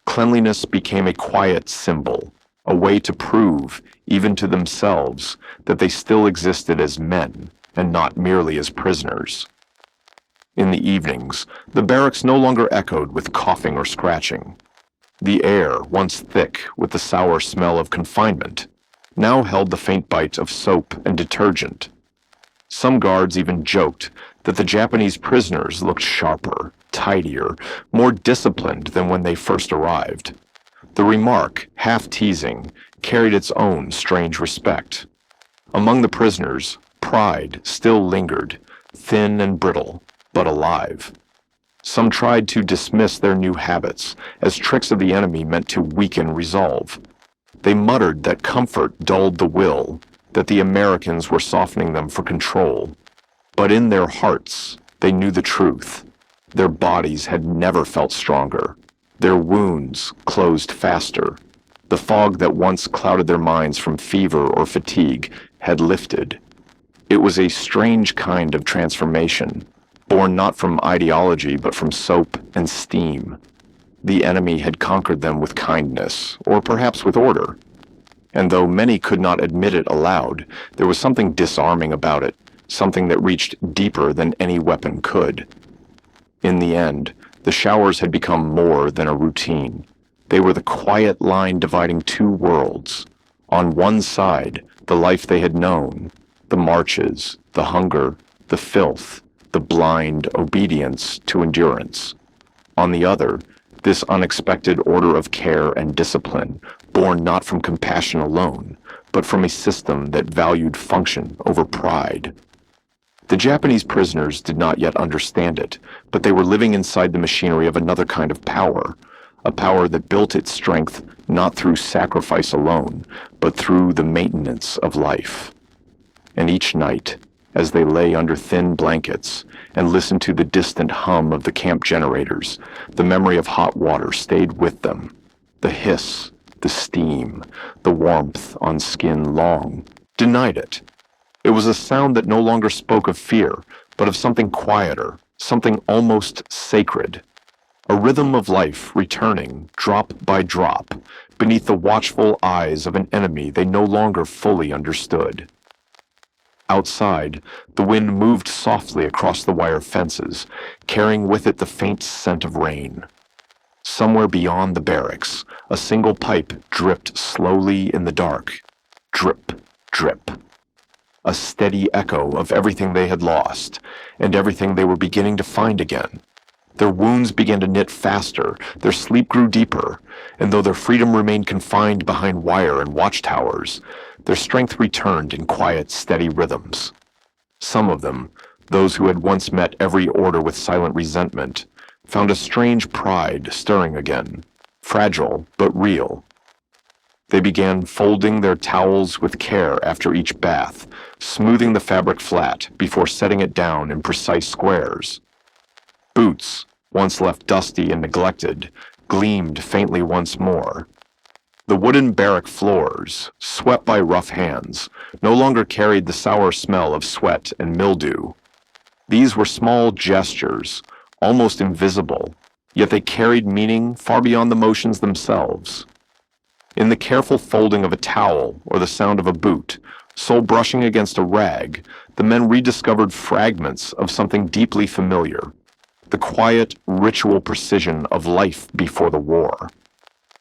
Cleanliness became a quiet symbol, a way to prove, even to themselves, that they still existed as men, and not merely as prisoners. In the evenings, the barracks no longer echoed with coughing or scratching. The air, once thick with the sour smell of confinement, now held the faint bite of soap and detergent. Some guards even joked that the Japanese prisoners looked sharper, tidier, more disciplined than when they first arrived. The remark, half teasing, carried its own strange respect. Among the prisoners, pride still lingered, thin and brittle, but alive. Some tried to dismiss their new habits as tricks of the enemy meant to weaken resolve. They muttered that comfort dulled the will, that the Americans were softening them for control. But in their hearts, they knew the truth. Their bodies had never felt stronger. Their wounds closed faster. The fog that once clouded their minds from fever or fatigue had lifted. It was a strange kind of transformation, born not from ideology but from soap and steam. The enemy had conquered them with kindness, or perhaps with order. And though many could not admit it aloud, there was something disarming about it, something that reached deeper than any weapon could. In the end, the showers had become more than a routine. They were the quiet line dividing two worlds. On one side, the life they had known, the marches, the hunger, the filth, the blind obedience to endurance. On the other, this unexpected order of care and discipline, born not from compassion alone, but from a system that valued function over pride. The Japanese prisoners did not yet understand it, but they were living inside the machinery of another kind of power, a power that built its strength not through sacrifice alone, but through the maintenance of life. And each night, as they lay under thin blankets and listened to the distant hum of the camp generators, the memory of hot water stayed with them. The hiss, the steam, the warmth on skin long denied it. It was a sound that no longer spoke of fear, but of something quieter, something almost sacred. A rhythm of life returning, drop by drop, beneath the watchful eyes of an enemy they no longer fully understood. Outside, the wind moved softly across the wire fences, carrying with it the faint scent of rain. Somewhere beyond the barracks, a single pipe dripped slowly in the dark. Drip, drip. A steady echo of everything they had lost, and everything they were beginning to find again. Their wounds began to knit faster, their sleep grew deeper, and though their freedom remained confined behind wire and watchtowers, their strength returned in quiet, steady rhythms. Some of them, those who had once met every order with silent resentment, found a strange pride stirring again, fragile but real. They began folding their towels with care after each bath, smoothing the fabric flat before setting it down in precise squares. Boots, once left dusty and neglected, gleamed faintly once more. The wooden barrack floors, swept by rough hands, no longer carried the sour smell of sweat and mildew. These were small gestures, almost invisible, yet they carried meaning far beyond the motions themselves. In the careful folding of a towel or the sound of a boot, sole brushing against a rag, the men rediscovered fragments of something deeply familiar, the quiet, ritual precision of life before the war,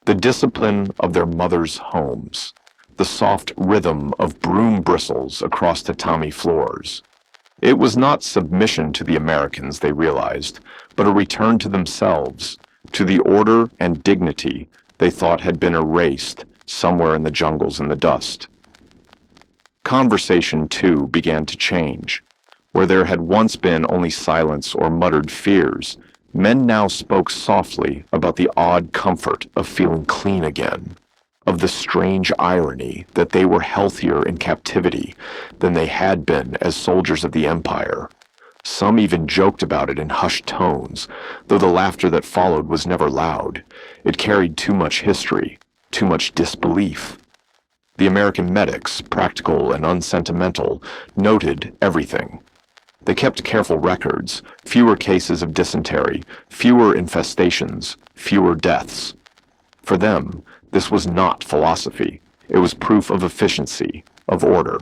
the discipline of their mothers' homes, the soft rhythm of broom bristles across tatami floors. It was not submission to the Americans, they realized, but a return to themselves, to the order and dignity they thought had been erased somewhere in the jungles and the dust. Conversation, too, began to change. Where there had once been only silence or muttered fears, men now spoke softly about the odd comfort of feeling clean again, of the strange irony that they were healthier in captivity than they had been as soldiers of the Empire. Some even joked about it in hushed tones, though the laughter that followed was never loud. It carried too much history, too much disbelief. The American medics, practical and unsentimental, noted everything. They kept careful records, fewer cases of dysentery, fewer infestations, fewer deaths. For them, this was not philosophy. It was proof of efficiency, of order.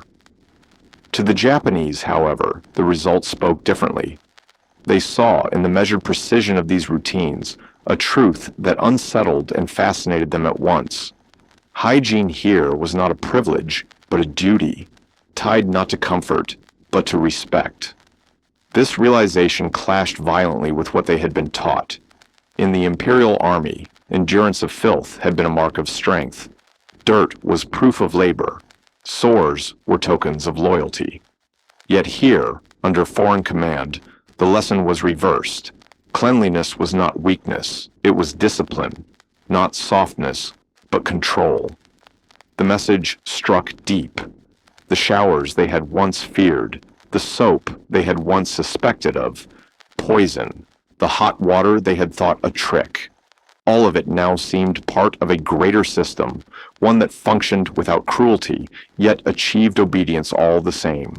To the Japanese, however, the results spoke differently. They saw in the measured precision of these routines a truth that unsettled and fascinated them at once. Hygiene here was not a privilege, but a duty, tied not to comfort, but to respect. This realization clashed violently with what they had been taught. In the Imperial Army, endurance of filth had been a mark of strength. Dirt was proof of labor. Sores were tokens of loyalty. Yet here, under foreign command, the lesson was reversed. Cleanliness was not weakness, it was discipline, not softness, but control. The message struck deep. The showers they had once feared, the soap they had once suspected of, poison, the hot water they had thought a trick. All of it now seemed part of a greater system, one that functioned without cruelty, yet achieved obedience all the same.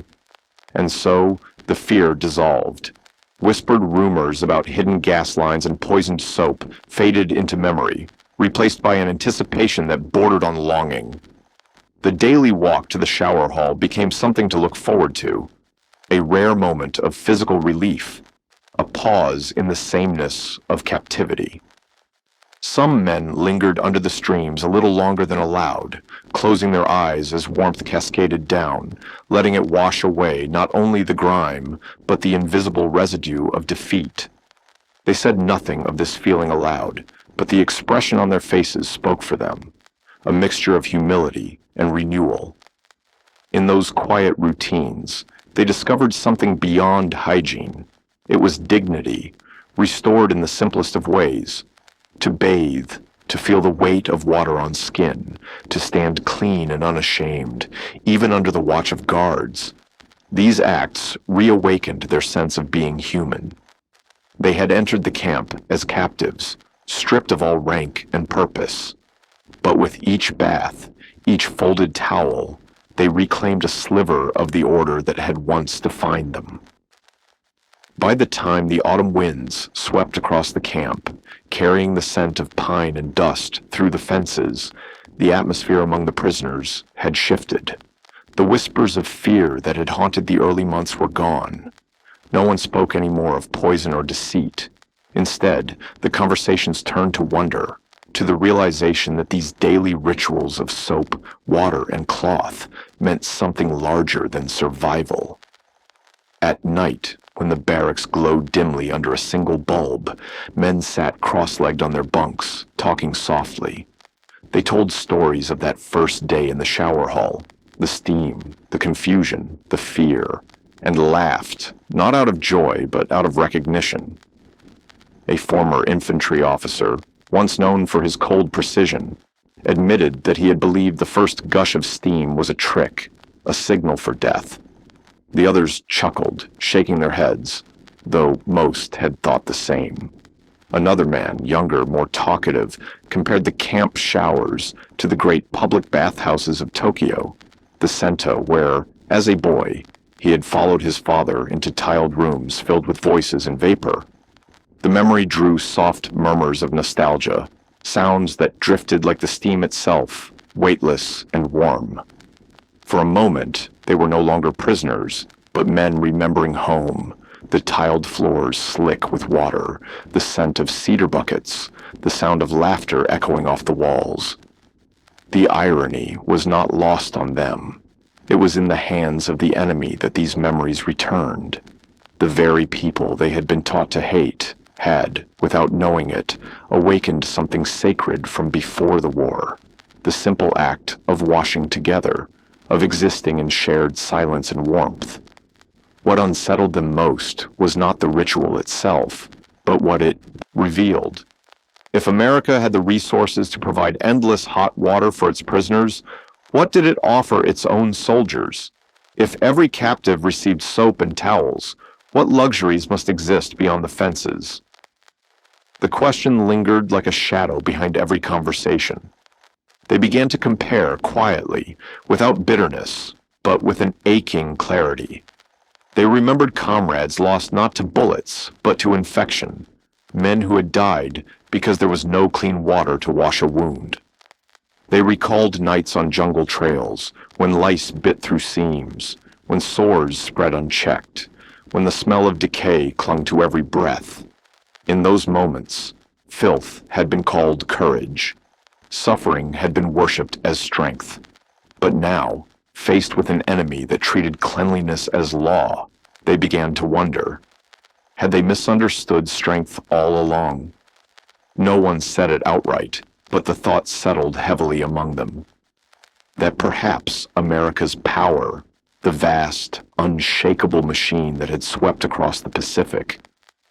And so the fear dissolved. Whispered rumors about hidden gas lines and poisoned soap faded into memory, replaced by an anticipation that bordered on longing. The daily walk to the shower hall became something to look forward to, a rare moment of physical relief, a pause in the sameness of captivity. Some men lingered under the streams a little longer than allowed, closing their eyes as warmth cascaded down, letting it wash away not only the grime, but the invisible residue of defeat. They said nothing of this feeling aloud, but the expression on their faces spoke for them, a mixture of humility and renewal. In those quiet routines, they discovered something beyond hygiene. It was dignity, restored in the simplest of ways. To bathe, to feel the weight of water on skin, to stand clean and unashamed, even under the watch of guards. These acts reawakened their sense of being human. They had entered the camp as captives, stripped of all rank and purpose. But with each bath, each folded towel, they reclaimed a sliver of the order that had once defined them. By the time the autumn winds swept across the camp, carrying the scent of pine and dust through the fences, the atmosphere among the prisoners had shifted. The whispers of fear that had haunted the early months were gone. No one spoke any more of poison or deceit. Instead, the conversations turned to wonder, to the realization that these daily rituals of soap, water, and cloth meant something larger than survival. At night, when the barracks glowed dimly under a single bulb, men sat cross-legged on their bunks, talking softly. They told stories of that first day in the shower hall, the steam, the confusion, the fear, and laughed, not out of joy, but out of recognition. A former infantry officer, once known for his cold precision, admitted that he had believed the first gush of steam was a trick, a signal for death. The others chuckled, shaking their heads, though most had thought the same. Another man, younger, more talkative, compared the camp showers to the great public bathhouses of Tokyo, the Sento, where, as a boy, he had followed his father into tiled rooms filled with voices and vapor. The memory drew soft murmurs of nostalgia, sounds that drifted like the steam itself, weightless and warm. For a moment, they were no longer prisoners, but men remembering home, the tiled floors slick with water, the scent of cedar buckets, the sound of laughter echoing off the walls. The irony was not lost on them. It was in the hands of the enemy that these memories returned. The very people they had been taught to hate had, without knowing it, awakened something sacred from before the war, the simple act of washing together, of existing in shared silence and warmth. What unsettled them most was not the ritual itself, but what it revealed. If America had the resources to provide endless hot water for its prisoners, what did it offer its own soldiers? If every captive received soap and towels, what luxuries must exist beyond the fences? The question lingered like a shadow behind every conversation. They began to compare quietly, without bitterness, but with an aching clarity. They remembered comrades lost not to bullets, but to infection, men who had died because there was no clean water to wash a wound. They recalled nights on jungle trails, when lice bit through seams, when sores spread unchecked, when the smell of decay clung to every breath. In those moments, filth had been called courage. Suffering had been worshipped as strength. But now, faced with an enemy that treated cleanliness as law, they began to wonder. Had they misunderstood strength all along? No one said it outright, but the thought settled heavily among them. That perhaps America's power, the vast, unshakable machine that had swept across the Pacific,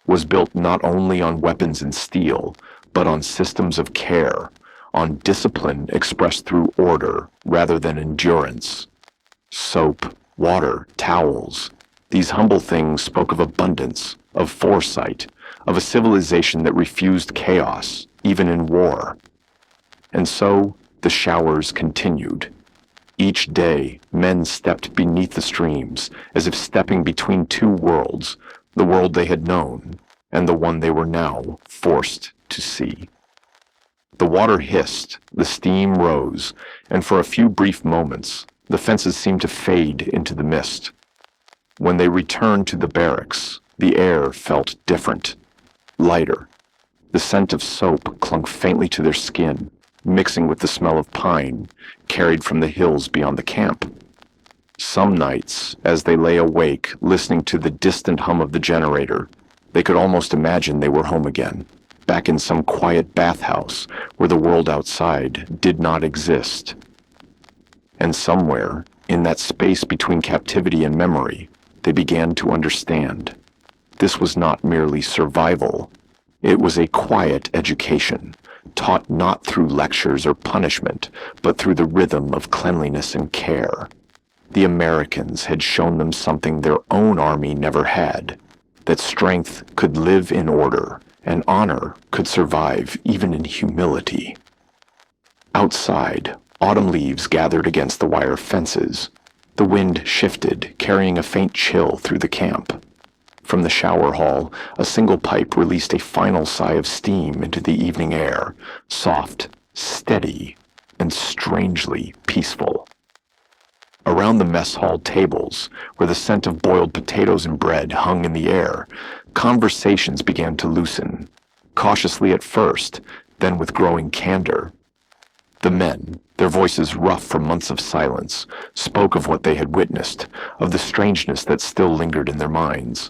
was built not only on weapons and steel, but on systems of care, on discipline expressed through order rather than endurance. Soap, water, towels, these humble things spoke of abundance, of foresight, of a civilization that refused chaos, even in war. And so, the showers continued. Each day, men stepped beneath the streams, as if stepping between two worlds, the world they had known, and the one they were now forced to see. The water hissed, the steam rose, and for a few brief moments, the fences seemed to fade into the mist. When they returned to the barracks, the air felt different, lighter. The scent of soap clung faintly to their skin, mixing with the smell of pine carried from the hills beyond the camp. Some nights, as they lay awake listening to the distant hum of the generator, they could almost imagine they were home again, back in some quiet bathhouse where the world outside did not exist. And somewhere, in that space between captivity and memory, they began to understand. This was not merely survival. It was a quiet education, taught not through lectures or punishment, but through the rhythm of cleanliness and care. The Americans had shown them something their own army never had, that strength could live in order, and honor could survive even in humility. Outside, autumn leaves gathered against the wire fences. The wind shifted, carrying a faint chill through the camp. From the shower hall, a single pipe released a final sigh of steam into the evening air, soft, steady, and strangely peaceful. Around the mess hall tables, where the scent of boiled potatoes and bread hung in the air, conversations began to loosen, cautiously at first, then with growing candor. The men, their voices rough from months of silence, spoke of what they had witnessed, of the strangeness that still lingered in their minds.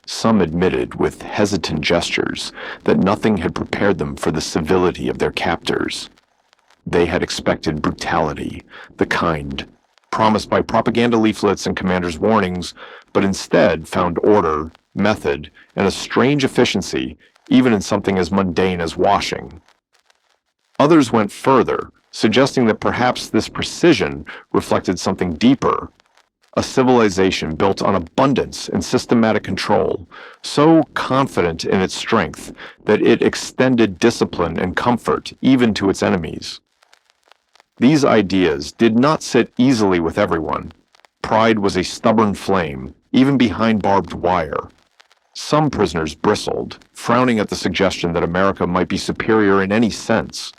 Some admitted with hesitant gestures that nothing had prepared them for the civility of their captors. They had expected brutality, the kind promised by propaganda leaflets and commanders' warnings, but instead found order, method, and a strange efficiency even in something as mundane as washing. Others went further, suggesting that perhaps this precision reflected something deeper, a civilization built on abundance and systematic control, so confident in its strength that it extended discipline and comfort even to its enemies. These ideas did not sit easily with everyone. Pride was a stubborn flame, even behind barbed wire. Some prisoners bristled, frowning at the suggestion that America might be superior in any sense.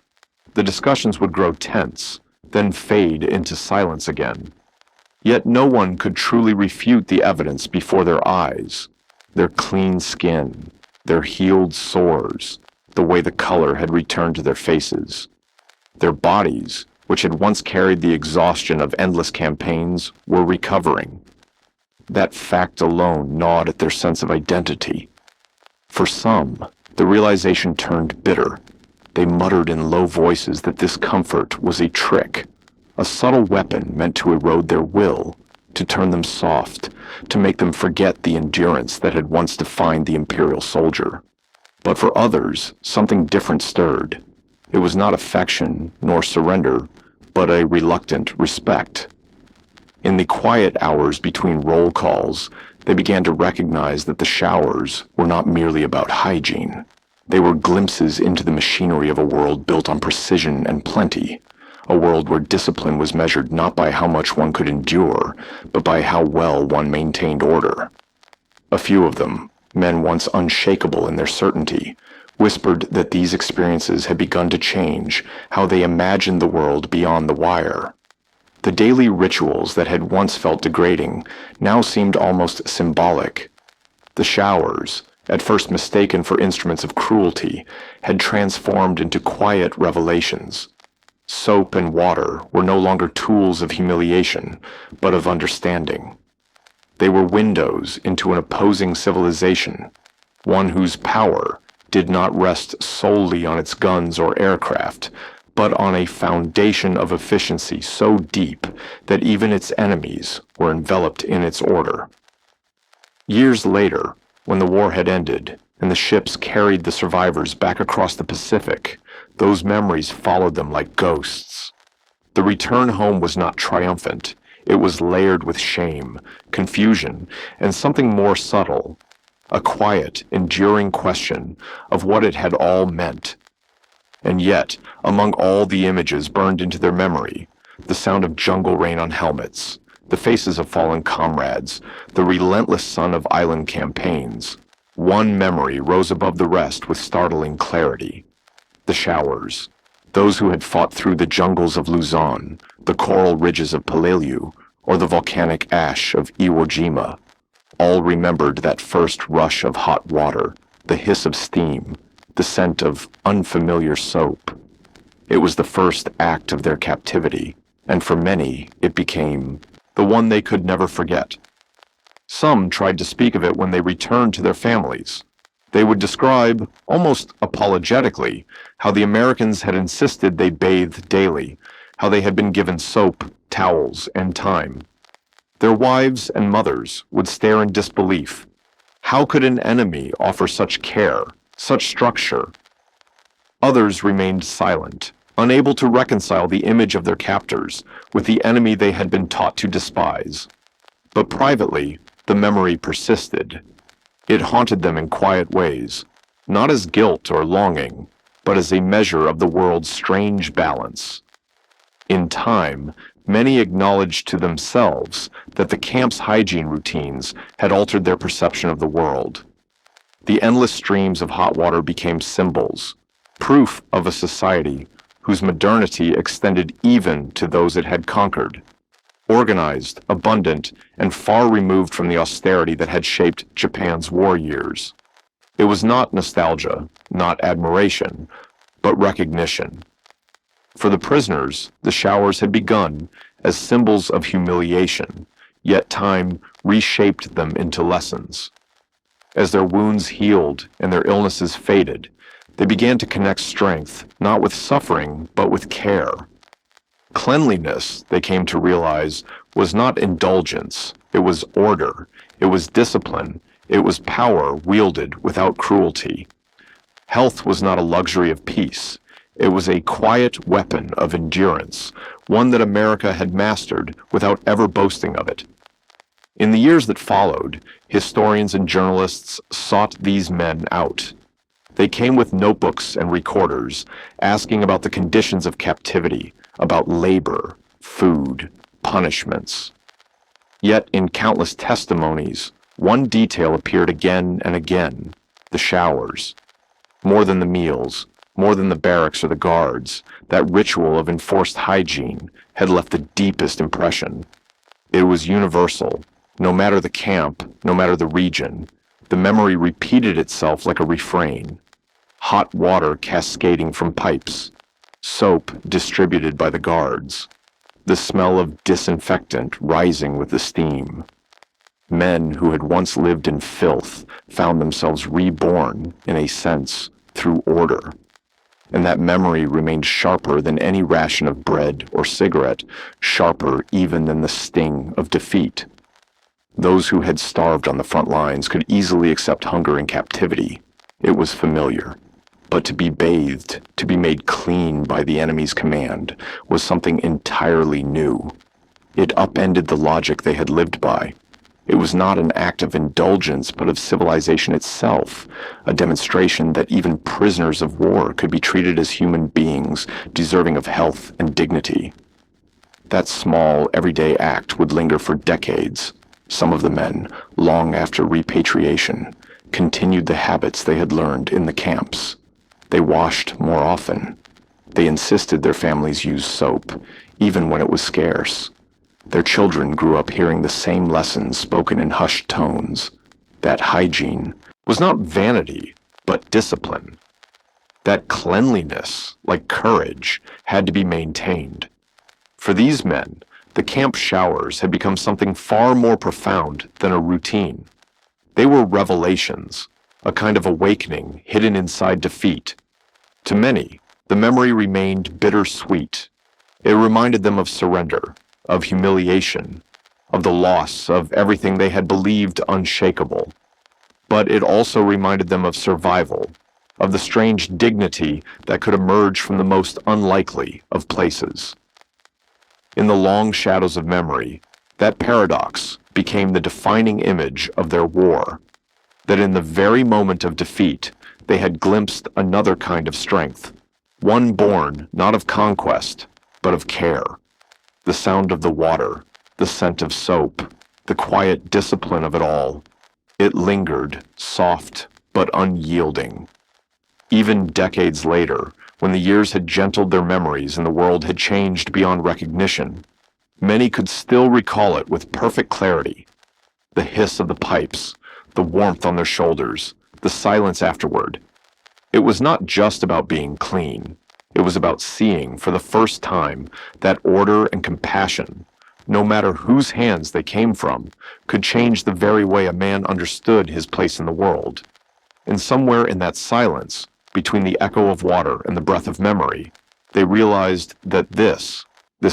The discussions would grow tense, then fade into silence again. Yet no one could truly refute the evidence before their eyes. Their clean skin, their healed sores, the way the color had returned to their faces. Their bodies, which had once carried the exhaustion of endless campaigns, were recovering. That fact alone gnawed at their sense of identity. For some, the realization turned bitter. They muttered in low voices that this comfort was a trick, a subtle weapon meant to erode their will, to turn them soft, to make them forget the endurance that had once defined the imperial soldier. But for others, something different stirred. It was not affection nor surrender, but a reluctant respect. In the quiet hours between roll calls, they began to recognize that the showers were not merely about hygiene. They were glimpses into the machinery of a world built on precision and plenty, a world where discipline was measured not by how much one could endure, but by how well one maintained order. A few of them, men once unshakable in their certainty, whispered that these experiences had begun to change how they imagined the world beyond the wire. The daily rituals that had once felt degrading now seemed almost symbolic. The showers, at first mistaken for instruments of cruelty, had transformed into quiet revelations. Soap and water were no longer tools of humiliation, but of understanding. They were windows into an opposing civilization, one whose power did not rest solely on its guns or aircraft, but on a foundation of efficiency so deep that even its enemies were enveloped in its order. Years later, when the war had ended and the ships carried the survivors back across the Pacific, those memories followed them like ghosts. The return home was not triumphant. It was layered with shame, confusion, and something more subtle, a quiet, enduring question of what it had all meant. And yet, among all the images burned into their memory, the sound of jungle rain on helmets, the faces of fallen comrades, the relentless sun of island campaigns, one memory rose above the rest with startling clarity. The showers. Those who had fought through the jungles of Luzon, the coral ridges of Palayu, or the volcanic ash of Iwo Jima, all remembered that first rush of hot water, the hiss of steam, the scent of unfamiliar soap. It was the first act of their captivity, and for many it became the one they could never forget. Some tried to speak of it when they returned to their families. They would describe, almost apologetically, how the Americans had insisted they bathe daily, how they had been given soap, towels, and time. Their wives and mothers would stare in disbelief. How could an enemy offer such care, such structure? Others remained silent, unable to reconcile the image of their captors with the enemy they had been taught to despise. But privately, the memory persisted. It haunted them in quiet ways, not as guilt or longing, but as a measure of the world's strange balance. In time, many acknowledged to themselves that the camp's hygiene routines had altered their perception of the world. The endless streams of hot water became symbols, proof of a society whose modernity extended even to those it had conquered. Organized, abundant, and far removed from the austerity that had shaped Japan's war years. It was not nostalgia, not admiration, but recognition. For the prisoners, the showers had begun as symbols of humiliation, yet time reshaped them into lessons. As their wounds healed and their illnesses faded, they began to connect strength, not with suffering, but with care. Cleanliness, they came to realize, was not indulgence. It was order. It was discipline. It was power wielded without cruelty. Health was not a luxury of peace. It was a quiet weapon of endurance, one that America had mastered without ever boasting of it. In the years that followed, historians and journalists sought these men out. They came with notebooks and recorders, asking about the conditions of captivity, about labor, food, punishments. Yet in countless testimonies, one detail appeared again and again: the showers. More than the meals, more than the barracks or the guards, that ritual of enforced hygiene had left the deepest impression. It was universal. No matter the camp, no matter the region, the memory repeated itself like a refrain. Hot water cascading from pipes, soap distributed by the guards, the smell of disinfectant rising with the steam. Men who had once lived in filth found themselves reborn, in a sense, through order. And that memory remained sharper than any ration of bread or cigarette, sharper even than the sting of defeat. Those who had starved on the front lines could easily accept hunger and captivity. It was familiar. But to be bathed, to be made clean by the enemy's command, was something entirely new. It upended the logic they had lived by. It was not an act of indulgence, but of civilization itself, a demonstration that even prisoners of war could be treated as human beings, deserving of health and dignity. That small, everyday act would linger for decades. Some of the men, long after repatriation, continued the habits they had learned in the camps. They washed more often. They insisted their families use soap, even when it was scarce. Their children grew up hearing the same lessons spoken in hushed tones, that hygiene was not vanity, but discipline. That cleanliness, like courage, had to be maintained. For these men, the camp showers had become something far more profound than a routine. They were revelations, a kind of awakening hidden inside defeat. To many, the memory remained bittersweet. It reminded them of surrender, of humiliation, of the loss of everything they had believed unshakable. But it also reminded them of survival, of the strange dignity that could emerge from the most unlikely of places. In the long shadows of memory, that paradox became the defining image of their war, that in the very moment of defeat, they had glimpsed another kind of strength, one born not of conquest, but of care. The sound of the water, the scent of soap, the quiet discipline of it all. It lingered, soft but unyielding. Even decades later, when the years had gentled their memories and the world had changed beyond recognition, many could still recall it with perfect clarity. The hiss of the pipes, the warmth on their shoulders, the silence afterward. It was not just about being clean. It was about seeing, for the first time, that order and compassion, no matter whose hands they came from, could change the very way a man understood his place in the world. And somewhere in that silence, between the echo of water and the breath of memory, they realized that this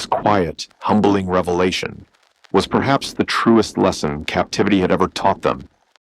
quiet, humbling revelation, was perhaps the truest lesson captivity had ever taught them,